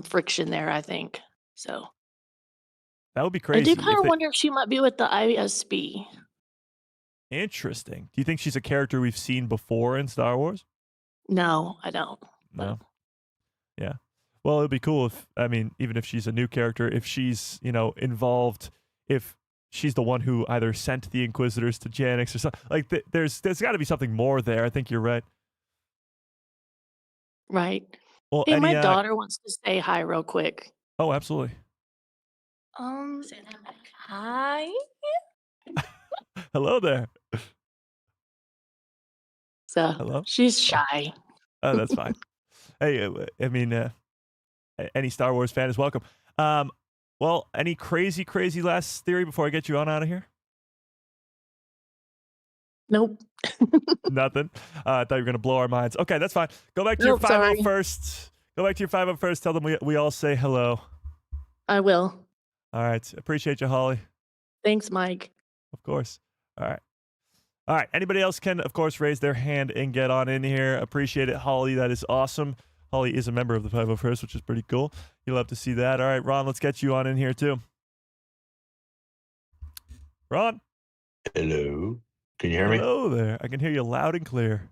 friction there, I think. So
That would be
I do
crazy
kind
if
of
they.
wonder if she might be with the ISB.
Interesting. Do you think she's a character we've seen before in Star Wars?
No, I don't.
No. Yeah. Well, it'd be cool if, I mean, even if she's a new character, if she's, involved, if she's the one who either sent the Inquisitors to Janix or something. Like, there's got to be something more there. I think you're right.
Right.
Well,
Hey,
any,
my daughter wants to say hi real quick.
Oh, absolutely.
Hi.
Hello there.
So
Hello?
she's shy.
Oh, that's fine. Hey, I mean, any Star Wars fan is welcome. Well, any crazy last theory before I get you on out of here?
Nope.
Nothing. I thought you were going to blow our minds. Okay, that's fine. Go back to your 5-0 first. Go back to your 5-0 first. Tell them we all say hello.
I will.
All right. Appreciate you, Holly.
Thanks, Mike.
Of course. All right. All right. Anybody else can, of course, raise their hand and get on in here. Appreciate it, Holly. That is awesome. Holly is a member of the 501st, which is pretty cool. You'll love to see that. All right, Ron, let's get you on in here, too. Ron?
Hello. Can you hear me?
Hello there. I can hear you loud and clear.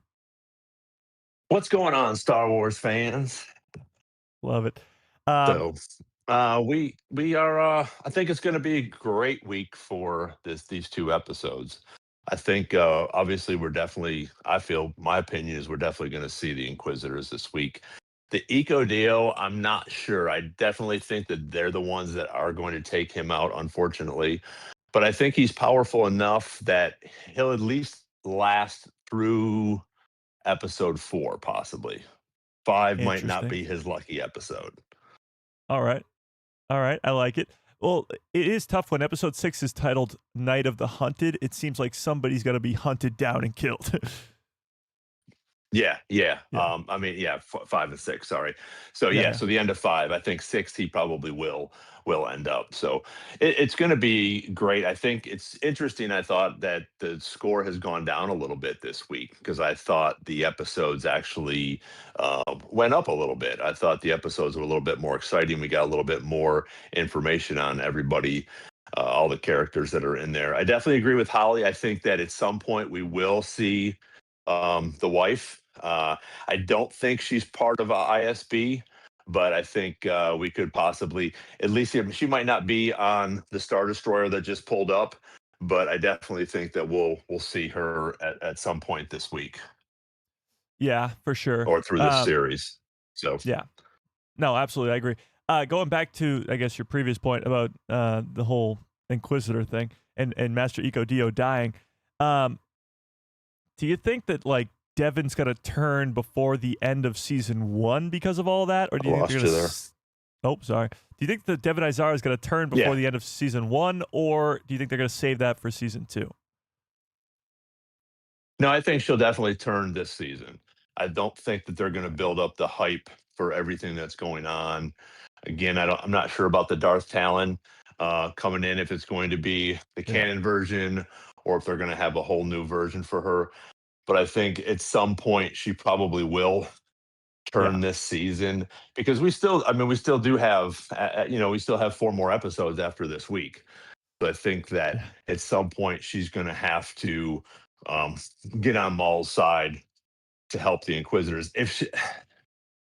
What's going on, Star Wars fans?
Love it.
We are. I think it's going to be a great week for these 2 episodes. I think obviously we're definitely. I feel my opinion is we're definitely going to see the Inquisitors this week. The Eco Dio, I'm not sure. I definitely think that they're the ones that are going to take him out, unfortunately. But I think he's powerful enough that he'll at least last through episode 4, possibly. 5 might not be his lucky episode.
All right. I like it. Well, it is tough when episode 6 is titled Night of the Hunted. It seems like somebody's going to be hunted down and killed.
Yeah. I mean, 5 and 6. Sorry. So so the end of 5. I think 6 he probably will end up. So it's going to be great. I think it's interesting. I thought that the score has gone down a little bit this week because I thought the episodes actually went up a little bit. I thought the episodes were a little bit more exciting. We got a little bit more information on everybody. All the characters that are in there. I definitely agree with Holly. I think that at some point we will see the wife. I don't think she's part of a ISB, but I think we could possibly at least she might not be on the Star Destroyer that just pulled up, but I definitely think that we'll see her at some point this week.
Yeah, for sure.
Or through this series. So
yeah, no, absolutely, I agree. Going back to I guess your previous point about the whole Inquisitor thing and Master Eco Dio dying. Do you think that like Devin's gonna turn before the end of season 1 because of all that, or do you think they're gonna? Oh, sorry. Do you think that Devin Izar is gonna turn before the end of season 1, or do you think they're gonna save that for season 2?
No, I think she'll definitely turn this season. I don't think that they're going to build up the hype for everything that's going on. Again, I'm not sure about the Darth Talon coming in, if it's going to be the canon version or if they're going to have a whole new version for her. But I think at some point she probably will turn this season because we still do have, we still have 4 more episodes after this week. So I think that at some point she's going to have to get on Maul's side to help the Inquisitors.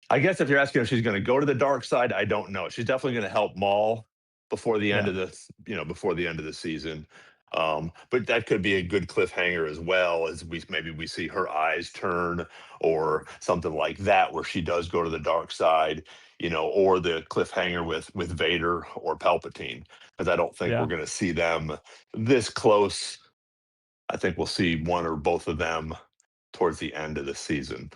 I guess if you're asking if she's going to go to the dark side, I don't know. She's definitely going to help Maul before the end of the season. But that could be a good cliffhanger as well, as we see her eyes turn or something like that, where she does go to the dark side, or the cliffhanger with Vader or Palpatine, because I don't think we're going to see them this close. I think we'll see one or both of them towards the end of the season.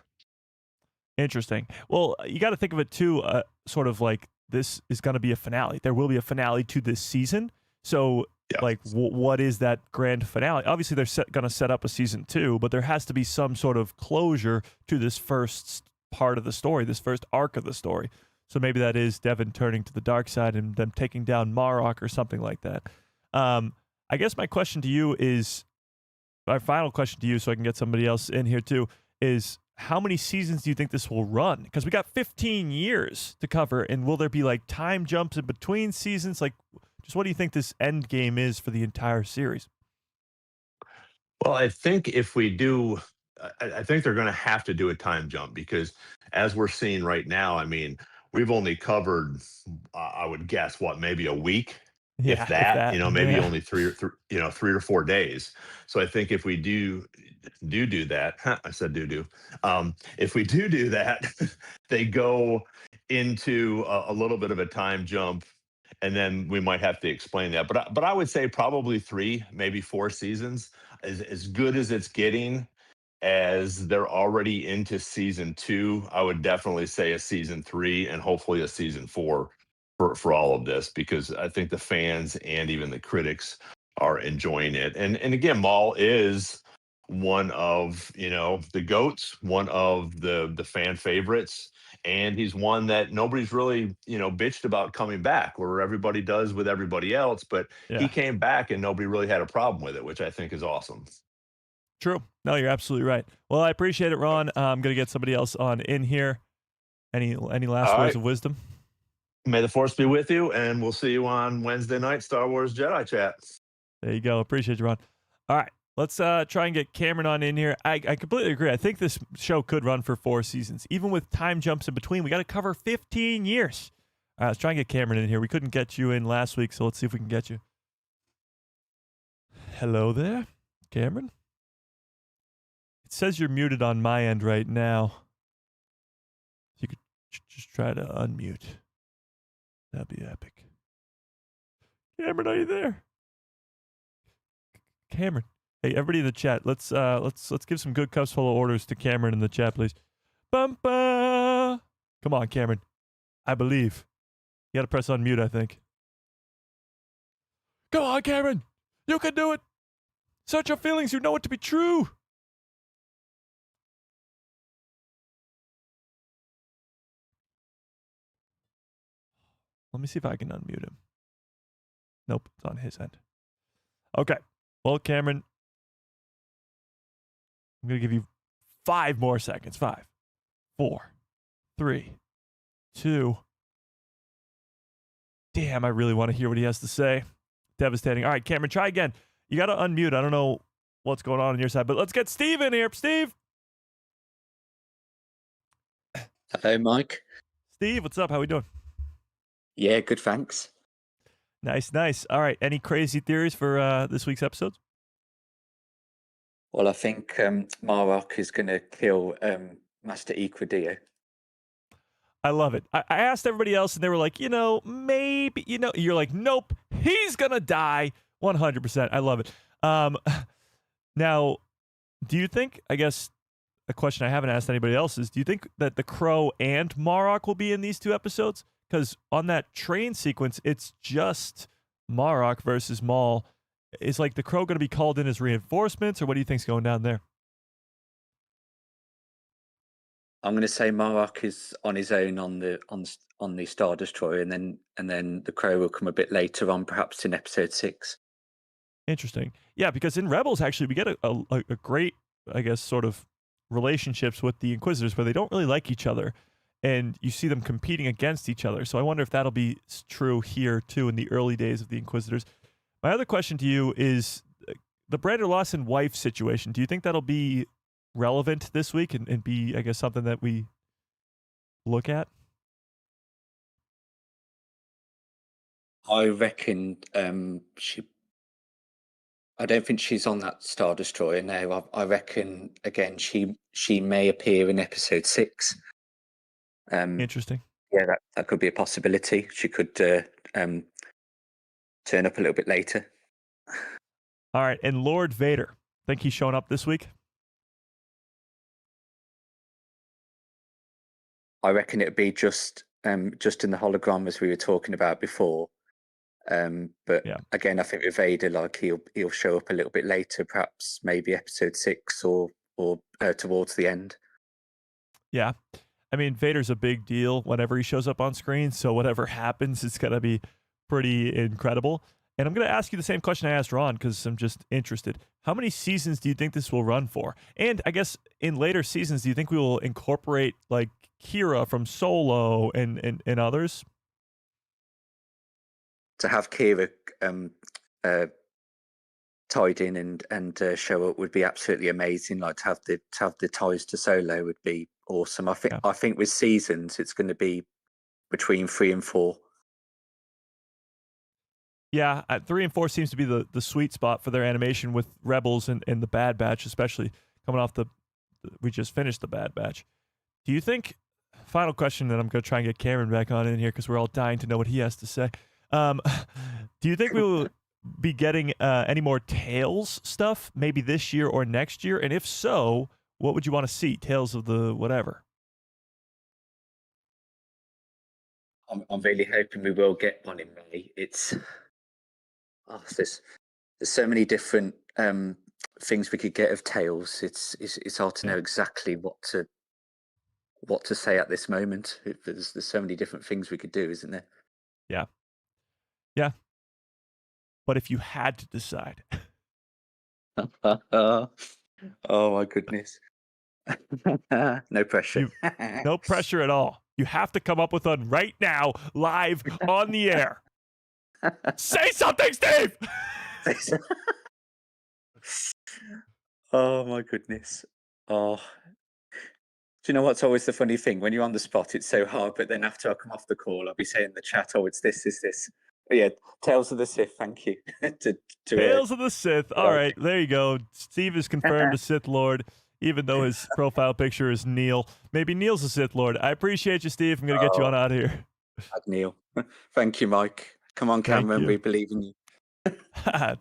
Interesting. Well, you got to think of it too, sort of like this is going to be a finale. There will be a finale to this season. So, like, what is that grand finale? Obviously, they're going to set up a season 2, but there has to be some sort of closure to this first part of the story, this first arc of the story. So maybe that is Devin turning to the dark side and them taking down Marok or something like that. I guess my question to you is, my final question to you, so I can get somebody else in here too, is how many seasons do you think this will run? Because we got 15 years to cover, and will there be like time jumps in between seasons? Like, just what do you think this end game is for the entire series?
Well, I think if we do, I think they're going to have to do a time jump because as we're seeing right now, I mean, we've only covered, I would guess, what, maybe a week,
Yeah,
if
if
that,
that.
maybe
Yeah.
only 3 or 4 days. So I think if we do that, I said do. If we do that, they go into a little bit of a time jump, and then we might have to explain that. But I would say probably 3, maybe 4 seasons, as good as it's getting. As they're already into season 2, I would definitely say a season 3 and hopefully a season 4 for all of this, because I think the fans and even the critics are enjoying it. And again, Maul is one of, the goats, one of the fan favorites, and he's one that nobody's really, bitched about coming back, where everybody does with everybody else, but he
Yeah.
came back and nobody really had a problem with it, which I think is awesome.
True. No, you're absolutely right. Well, I appreciate it, Ron. I'm going to get somebody else on in here. Any last
All
words
right.
of wisdom?
May the force be with you, and we'll see you on Wednesday night, Star Wars Jedi Chat.
There you go. Appreciate you, Ron. All right. Let's try and get Cameron on in here. I completely agree. I think this show could run for 4 seasons. Even with time jumps in between, we got to cover 15 years. All right, let's try and get Cameron in here. We couldn't get you in last week, so let's see if we can get you. Hello there, Cameron? It says you're muted on my end right now. You could just try to unmute. That'd be epic. Cameron, are you there? Cameron. Hey, everybody in the chat, let's give some good cups full of orders to Cameron in the chat, please. Bumpa! Come on, Cameron. I believe. You gotta press unmute, I think. Come on, Cameron! You can do it! Search your feelings, you know it to be true! Let me see if I can unmute him. Nope, it's on his end. Okay. Well, Cameron, I'm going to give you 5 more seconds. 5, 4, 3, 2. Damn, I really want to hear what he has to say. Devastating. All right, Cameron, try again. You got to unmute. I don't know what's going on your side, but let's get Steve in here. Steve.
Hello, Mike.
Steve, what's up? How we doing?
Yeah, good, thanks.
Nice, nice. All right, any crazy theories for this week's episodes?
Well, I think Marok is going to kill Master Equidio.
I love it. I asked everybody else, and they were like, maybe, you're like, nope, he's going to die 100%. I love it. Now, do you think, I guess, a question I haven't asked anybody else is, do you think that the Crow and Marok will be in these 2 episodes? Because on that train sequence, it's just Marok versus Maul. Is like the Crow going to be called in as reinforcements, or what do you think's going down there?
I'm going to say Marok is on his own on the Star Destroyer, and then the Crow will come a bit later on, perhaps in episode 6.
Interesting. Yeah, because in Rebels, actually, we get a great, I guess, sort of relationships with the Inquisitors where they don't really like each other, and you see them competing against each other. So I wonder if that'll be true here, too, in the early days of the Inquisitors. My other question to you is the Brandon Lawson wife situation. Do you think that'll be relevant this week and be, I guess, something that we look at?
I reckon I don't think she's on that Star Destroyer now. I reckon, again, she may appear in episode 6.
Interesting.
Yeah, that could be a possibility. She could turn up a little bit later.
All right, and Lord Vader, think he's showing up this week?
I reckon it'd be just in the hologram as we were talking about before. But again, I think with Vader, like he'll show up a little bit later, perhaps maybe episode 6 or towards the end.
Yeah. I mean, Vader's a big deal whenever he shows up on screen, so whatever happens, it's going to be pretty incredible. And I'm going to ask you the same question I asked Ron because I'm just interested. How many seasons do you think this will run for? And I guess in later seasons, do you think we will incorporate like Kira from Solo and others?
To have Kira tied in and show up would be absolutely amazing. Like to have the ties to Solo would be awesome. I think with seasons it's going to be between 3 and 4.
Yeah, 3 and 4 seems to be the sweet spot for their animation with Rebels and the Bad Batch, especially coming off we just finished the Bad Batch. Do you think, final question, and I'm going to try and get Cameron back on in here because we're all dying to know what he has to say. Do you think we will be getting any more Tales stuff maybe this year or next year? And if so, what would you want to see? Tales of the whatever?
I'm really hoping we will get one in May. There's so many different things we could get of Tales. It's hard to know exactly what to say at this moment. There's so many different things we could do, isn't there?
Yeah. Yeah. But if you had to decide.
Oh my goodness. No pressure.
No pressure at all. You have to come up with one right now, live on the air. Say something, Steve!
Oh my goodness. Oh. Do you know what's always the funny thing? When you're on the spot, it's so hard, but then after I come off the call, I'll be saying in the chat, oh, it's this. But yeah, Tales of the Sith, thank you.
Tales of the Sith. All right, there you go. Steve is confirmed a Sith Lord, even though his profile picture is Neil. Maybe Neil's a Sith Lord. I appreciate you, Steve. I'm going to get you on out of here.
Neil. Thank you, Mike. Come on, Cameron. We believe in you.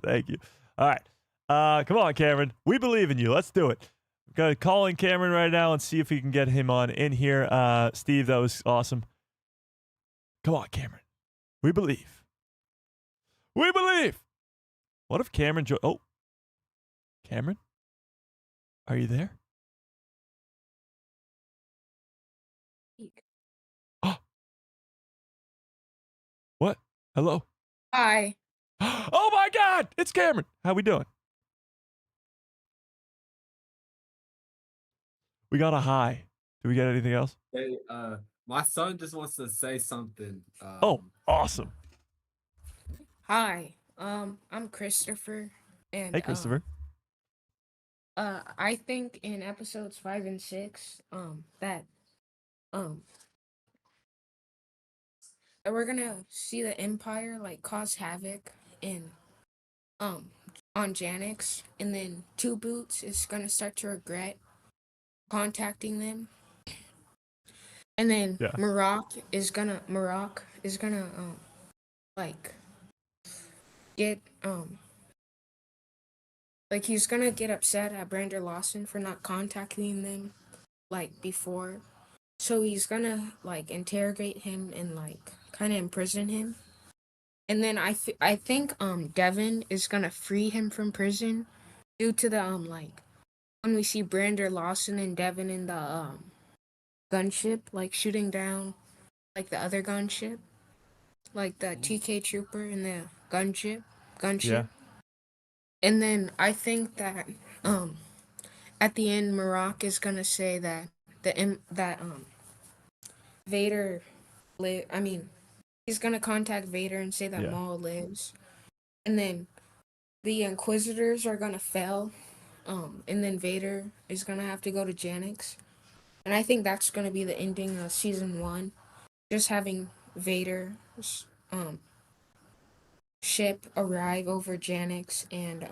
Thank you. All right. Come on, Cameron. We believe in you. Let's do it. I'm going to call in Cameron right now and see if we can get him on in here. Steve, that was awesome. Come on, Cameron. We believe. We believe. What if Cameron... Cameron? Are you there? What? Hello?
Hi.
Oh my God! It's Cameron. How we doing? We got a hi. Do we get anything else?
Hey, my son just wants to say something.
Oh, awesome.
Hi. I'm Christopher, and
hey, Christopher.
I think in episodes 5 and 6, that we're gonna see the Empire like cause havoc in on Janix, and then Two Boots is gonna start to regret contacting them, and then Marok is gonna like get like he's gonna get upset at Brander Lawson for not contacting them like before. So he's gonna like interrogate him and like kind of imprison him. And then I think Devin is gonna free him from prison due to the like when we see Brander Lawson and Devin in the gunship like shooting down like the other gunship, like the TK trooper in the gunship.
Yeah.
And then I think that at the end Marok is gonna say that Vader he's gonna contact Vader and say that Maul lives. And then the Inquisitors are gonna fail. And then Vader is gonna have to go to Janix. And I think that's gonna be the ending of season 1. Just having Vader's ship arrive over Janix and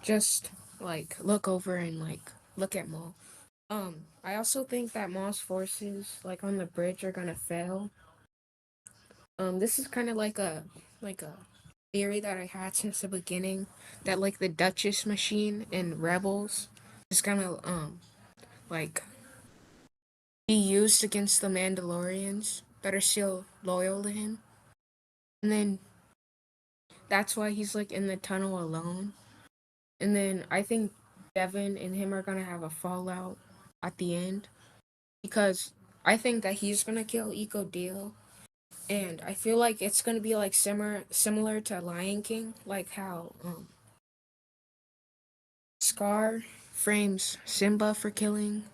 just like look over and like look at Maul. I also think that Maul's forces like on the bridge are gonna fail. This is kind of like a theory that I had since the beginning, that like the Duchess machine in Rebels is gonna like be used against the Mandalorians that are still loyal to him. And then that's why he's like in the tunnel alone. And then I think Devin and him are gonna have a fallout at the end, because I think that he's gonna kill Eco Deal, and I feel like it's gonna be like similar to Lion King, like how Scar frames Simba for killing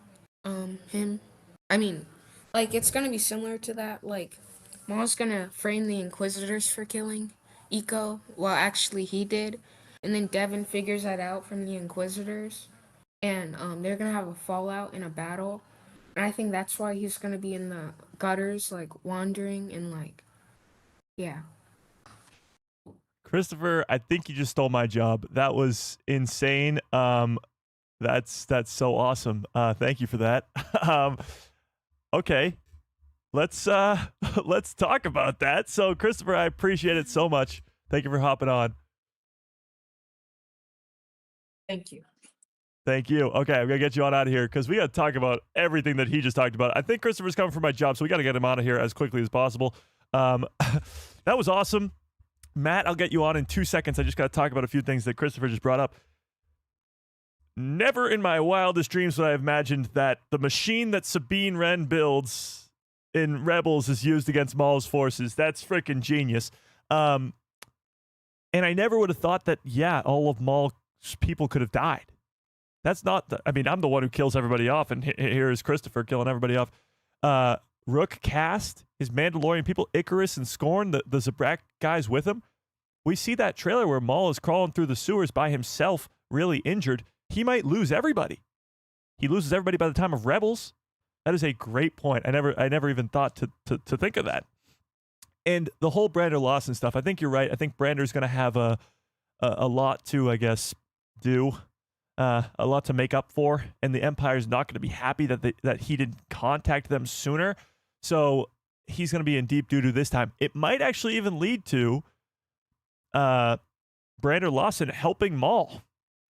him. I mean, like it's gonna be similar to that. Like Maul's gonna frame the Inquisitors for killing Eco, well actually he did, and then Devin figures that out from the Inquisitors, and they're gonna have a fallout in a battle, and I think that's why he's gonna be in the gutters, like wandering and like, yeah.
Christopher, I think you just stole my job. That was insane. That's so awesome. Thank you for that. Okay, let's let's talk about that. So, Christopher, I appreciate it so much. Thank you for hopping on.
Thank you.
Thank you. Okay, I'm gonna get you on out of here because we got to talk about everything that he just talked about. I think Christopher's coming for my job, so we got to get him out of here as quickly as possible. That was awesome. Matt, I'll get you on in 2 seconds. I just got to talk about a few things that Christopher just brought up. Never in my wildest dreams would I have imagined that the machine that Sabine Wren builds in Rebels is used against Maul's forces. That's freaking genius. And I never would have thought that, yeah, all of Maul's people could have died. That's not, I mean, I'm the one who kills everybody off, and here is Christopher killing everybody off. Rook cast his Mandalorian people, Icarus and Scorn, the Zabrak guys with him. We see that trailer where Maul is crawling through the sewers by himself, really injured. He might lose everybody. He loses everybody by the time of Rebels. That is a great point. I never even thought to think of that. And the whole Brander Lawson stuff, I think you're right. I think Brander's going to have a lot to, I guess, do. A lot to make up for, and the Empire's not going to be happy that he didn't contact them sooner. So he's going to be in deep doo-doo this time. It might actually even lead to Brander Lawson helping Maul.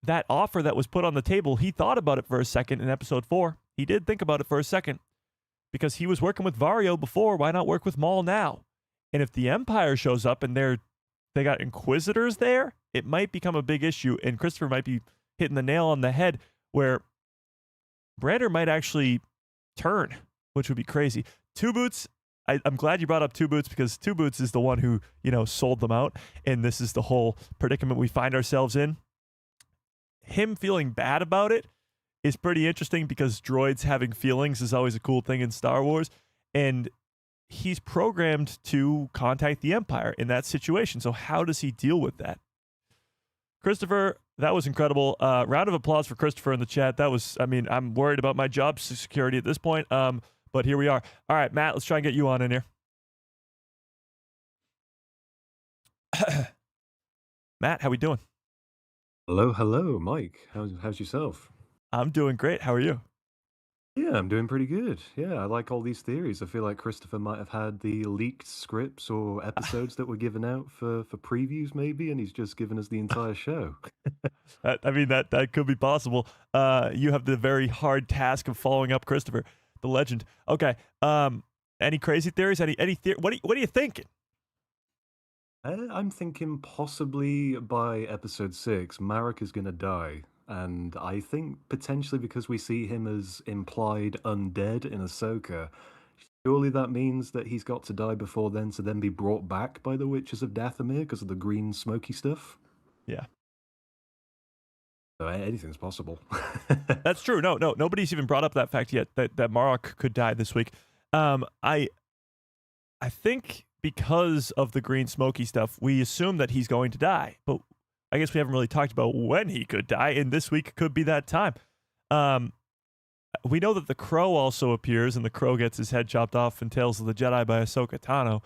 That offer that was put on the table, he thought about it for a second in episode 4. He did think about it for a second because he was working with Vario before. Why not work with Maul now? And if the Empire shows up and they got Inquisitors there, it might become a big issue, and Christopher might be hitting the nail on the head where Brander might actually turn, which would be crazy. Two Boots, I'm glad you brought up Two Boots because Two Boots is the one who, sold them out, and this is the whole predicament we find ourselves in. Him feeling bad about it is pretty interesting because droids having feelings is always a cool thing in Star Wars, and he's programmed to contact the Empire in that situation. So how does he deal with that? Christopher, that was incredible. Round of applause for Christopher in the chat. That was, I'm worried about my job security at this point, but here we are. All right, Matt, let's try and get you on in here. Matt, how we doing?
Hello, Mike. How's yourself?
I'm doing great. How are you?
Yeah, I'm doing pretty good. Yeah, I like all these theories. I feel like Christopher might have had the leaked scripts or episodes that were given out for previews, maybe, and he's just given us the entire show.
That could be possible. You have the very hard task of following up Christopher, the legend. Okay. Any crazy theories? Any theory? What are you thinking?
I'm thinking possibly by episode 6, Marek is going to die. And I think potentially because we see him as implied undead in Ahsoka, surely that means that he's got to die before then to then be brought back by the Witches of Dathomir because of the green smoky stuff.
Yeah.
So anything's possible.
That's true. No, nobody's even brought up that fact yet that Marek could die this week. I think because of the green smoky stuff, we assume that he's going to die, but I guess we haven't really talked about when he could die, and this week could be that time. We know that the Crow also appears, and the Crow gets his head chopped off in Tales of the Jedi by Ahsoka Tano.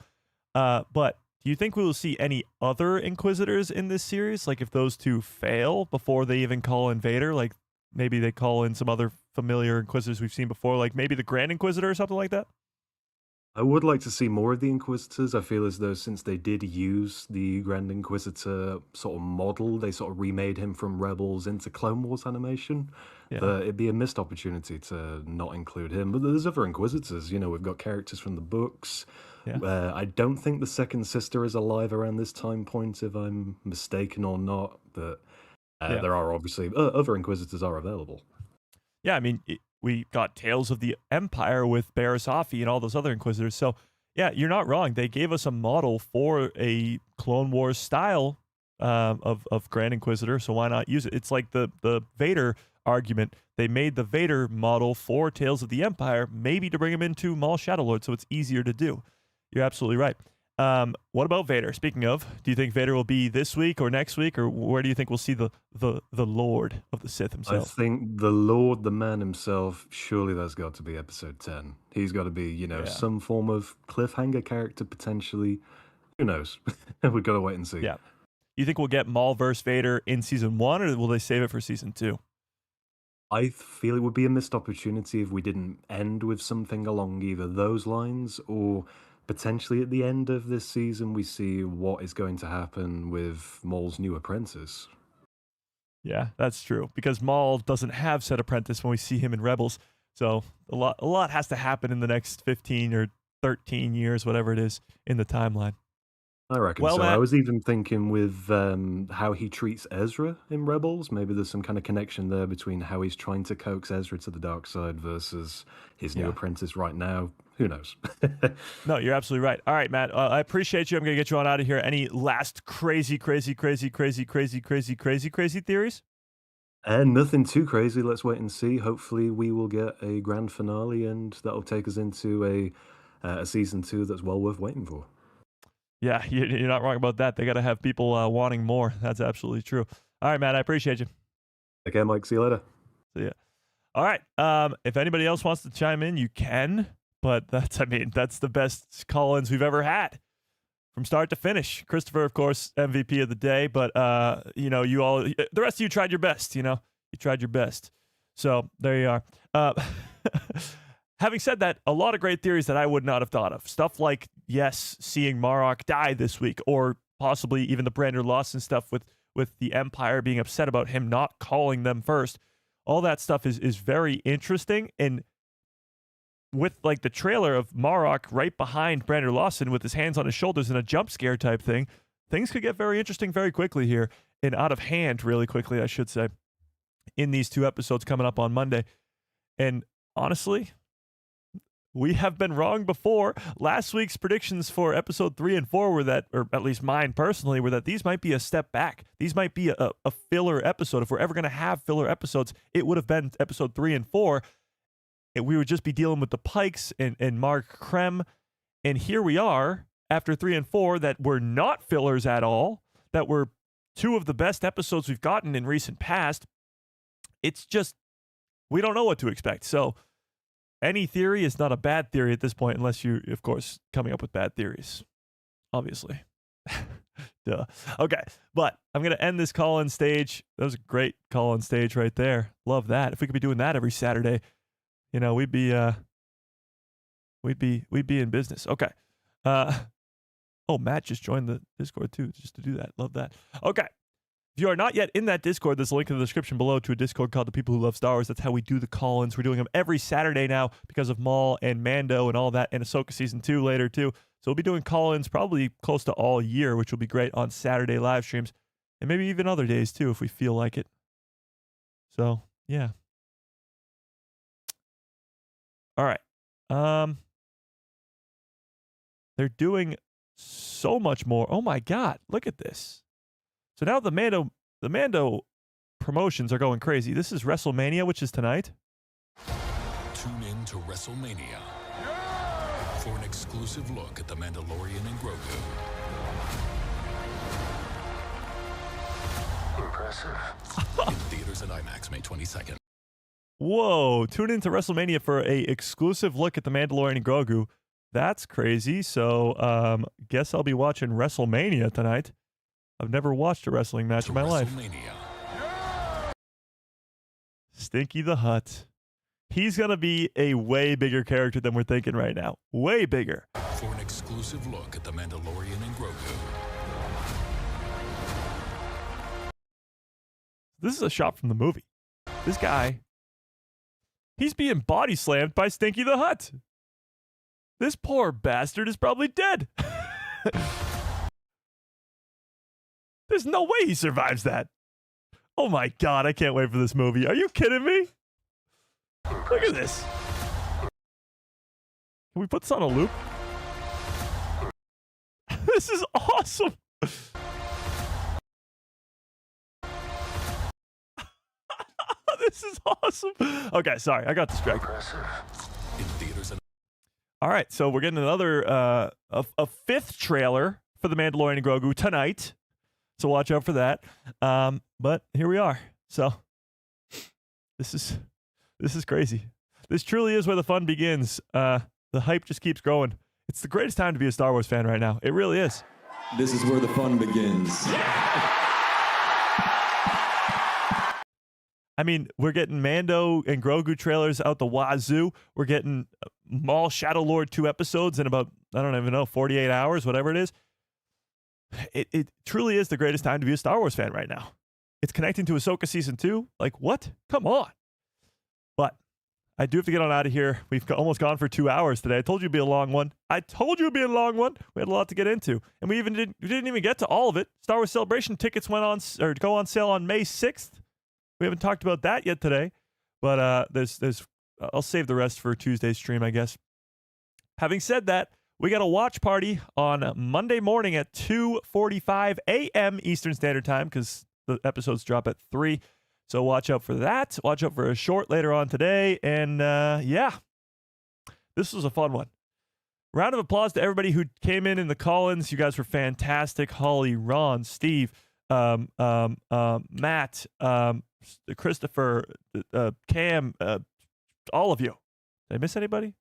But do you think we will see any other Inquisitors in this series? Like if those two fail before they even call in Vader, like maybe they call in some other familiar Inquisitors we've seen before, like maybe the Grand Inquisitor or something like that?
I would like to see more of the Inquisitors. I feel as though since they did use the Grand Inquisitor sort of model, they sort of remade him from Rebels into Clone Wars animation.
Yeah.
It'd be a missed opportunity to not include him. But there's other Inquisitors. You know, we've got characters from the books.
Yeah.
I don't think the second sister is alive around this time point, if I'm mistaken or not. But there are obviously other Inquisitors are available.
Yeah, I mean, we got Tales of the Empire with Barasafi and all those other Inquisitors. So, yeah, you're not wrong. They gave us a model for a Clone Wars style of Grand Inquisitor, so why not use it? It's like the Vader argument. They made the Vader model for Tales of the Empire, maybe to bring him into Maul Shadow Lord, so it's easier to do. You're absolutely right. What about Vader? Speaking of, do you think Vader will be this week or next week, or where do you think we'll see the Lord of the Sith himself?
I think the Lord, the man himself, surely that's got to be episode 10. He's got to be, you know, some form of cliffhanger character potentially. Who knows? We've got to wait and see.
Yeah. You think we'll get Maul versus Vader in season 1, or will they save it for season 2?
I feel it would be a missed opportunity if we didn't end with something along either those lines, or potentially at the end of this season we see what is going to happen with Maul's new apprentice.
Yeah, that's true, because Maul doesn't have said apprentice when we see him in Rebels. So a lot has to happen in the next 15 or 13 years, whatever it is, in the timeline.
I reckon so. I was even thinking with how he treats Ezra in Rebels. Maybe there's some kind of connection there between how he's trying to coax Ezra to the dark side versus his new apprentice right now. Who knows?
No, you're absolutely right. All right, Matt, I appreciate you. I'm going to get you on out of here. Any last crazy theories?
And nothing too crazy. Let's wait and see. Hopefully we will get a grand finale, and that'll take us into a season 2 that's well worth waiting for.
Yeah, you're not wrong about that. They got to have people wanting more. That's absolutely true. All right, Matt, I appreciate you.
Okay, Mike. See you later.
See ya. All right. If anybody else wants to chime in, you can. But that's the best call-ins we've ever had from start to finish. Christopher, of course, MVP of the day. But you all, the rest of you tried your best. You tried your best. So there you are. Having said that, a lot of great theories that I would not have thought of. Stuff like, yes, seeing Marok die this week, or possibly even the Brander Lawson stuff with the Empire being upset about him not calling them first. All that stuff is very interesting. And with like the trailer of Marok right behind Brander Lawson with his hands on his shoulders in a jump scare type thing, things could get very interesting very quickly here, and out of hand really quickly, I should say, in these 2 episodes coming up on Monday. And honestly, we have been wrong before. Last week's predictions for episode 3 and 4 were that, or at least mine personally, were that these might be a step back. These might be a filler episode. If we're ever going to have filler episodes, it would have been episode 3 and 4. And we would just be dealing with the Pikes and Mark Krem. And here we are after 3 and 4 that were not fillers at all, that were 2 of the best episodes we've gotten in recent past. It's just, we don't know what to expect. So any theory is not a bad theory at this point, unless you're, of course, coming up with bad theories. Obviously. Duh. Okay, but I'm going to end this call-in stage. That was a great call-in stage right there. Love that. If we could be doing that every Saturday, we'd be in business. Okay. Oh, Matt just joined the Discord too, just to do that. Love that. Okay. If you are not yet in that Discord, there's a link in the description below to a Discord called The People Who Love Star Wars. That's how we do the call-ins. We're doing them every Saturday now because of Maul and Mando and all that, and Ahsoka Season 2 later too. So we'll be doing call-ins probably close to all year, which will be great on Saturday live streams, and maybe even other days too if we feel like it. So, yeah. All right. They're doing so much more. Oh my God, look at this. So now the Mando promotions are going crazy. This is WrestleMania, which is tonight.
Tune in to WrestleMania for an exclusive look at the Mandalorian and Grogu.
Impressive.
In theaters at IMAX May 22nd.
Whoa, tune in to WrestleMania for a exclusive look at the Mandalorian and Grogu. That's crazy. So guess I'll be watching WrestleMania tonight. I've never watched a wrestling match in my life. Stinky the Hut. He's going to be a way bigger character than we're thinking right now. Way bigger.
For an exclusive look at the Mandalorian and Grogu.
This is a shot from the movie. This guy, he's being body slammed by Stinky the Hutt. This poor bastard is probably dead. There's no way he survives that. Oh my God, I can't wait for this movie. Are you kidding me? Look at this. Can we put this on a loop? This is awesome. This is awesome. Okay, sorry, I got distracted.
In theaters and
All right, so we're getting another a fifth trailer for The Mandalorian and Grogu tonight. So watch out for that. But here we are. So this is crazy. This truly is where the fun begins. The hype just keeps growing. It's the greatest time to be a Star Wars fan right now. It really is.
This is where the fun begins.
I mean, we're getting Mando and Grogu trailers out the wazoo. We're getting Maul Shadow Lord 2 episodes in about, I don't even know, 48 hours, whatever it is. It truly is the greatest time to be a Star Wars fan right now. It's connecting to Ahsoka Season 2. Like, what? Come on. But I do have to get on out of here. We've almost gone for 2 hours today. I told you it'd be a long one. We had a lot to get into. And we didn't even get to all of it. Star Wars Celebration tickets go on sale on May 6th. We haven't talked about that yet today. But I'll save the rest for Tuesday's stream, I guess. Having said that, we got a watch party on Monday morning at 2:45 a.m. Eastern Standard Time because the episodes drop at 3. So watch out for that. Watch out for a short later on today. And yeah, this was a fun one. Round of applause to everybody who came in the call-ins. You guys were fantastic. Holly, Ron, Steve, Matt, Christopher, Cam, all of you. Did I miss anybody? If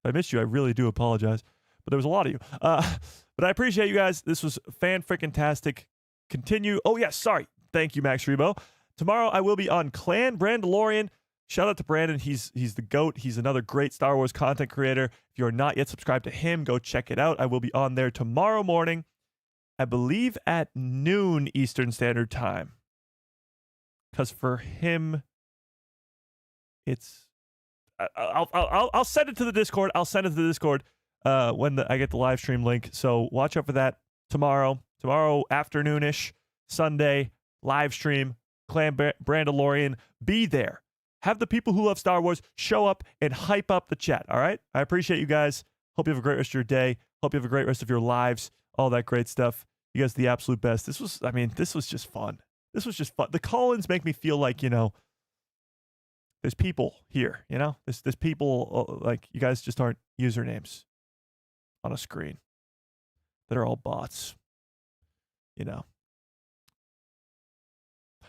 I missed you, I really do apologize. But there was a lot of you. But I appreciate you guys. This was fan-frickin-tastic. Continue. Oh, yeah, sorry. Thank you, Max Rebo. Tomorrow I will be on Clan Brandalorian. Shout out to Brandon. He's the GOAT. He's another great Star Wars content creator. If you are not yet subscribed to him, go check it out. I will be on there tomorrow morning, I believe at noon Eastern Standard Time. Because for him, it's... I'll send it to the Discord. I'll send it to the Discord when I get the live stream link. So watch out for that tomorrow afternoonish, Sunday, live stream, Clan Brandalorian. Be there. Have the people who love Star Wars show up and hype up the chat, all right? I appreciate you guys. Hope you have a great rest of your day. Hope you have a great rest of your lives. All that great stuff. You guys are the absolute best. This was just fun. This was just fun. The call-ins make me feel like, there's people here, There's people, like, you guys just aren't usernames on a screen that are all bots,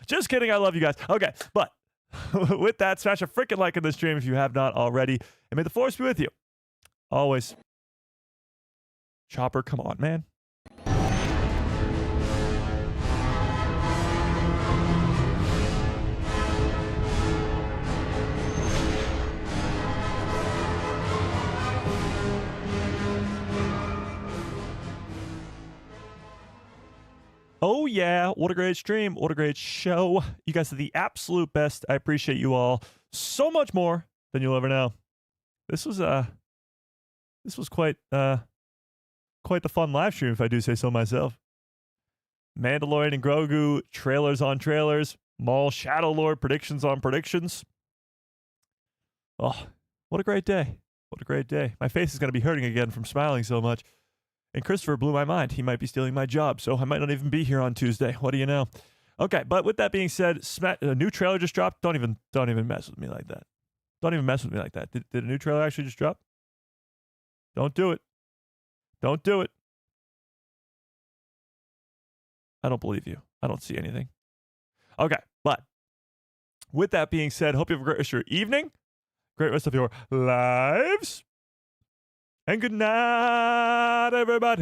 Just kidding. I love you guys. Okay, but with that, smash a freaking like in this stream if you have not already. And may the force be with you. Always. Chopper, come on, man. Oh, yeah. What a great stream. What a great show. You guys are the absolute best. I appreciate you all so much more than you'll ever know. This was quite the fun live stream, if I do say so myself. Mandalorian and Grogu, trailers on trailers, Maul Shadow Lord, predictions on predictions. Oh, what a great day. What a great day. My face is going to be hurting again from smiling so much. And Christopher blew my mind. He might be stealing my job, so I might not even be here on Tuesday. What do you know? Okay, but with that being said, a new trailer just dropped. Don't even mess with me like that. Don't even mess with me like that. Did a new trailer actually just drop? Don't do it. Don't do it. I don't believe you. I don't see anything. Okay, but with that being said, hope you have a great rest of your evening, great rest of your lives. And good night, everybody.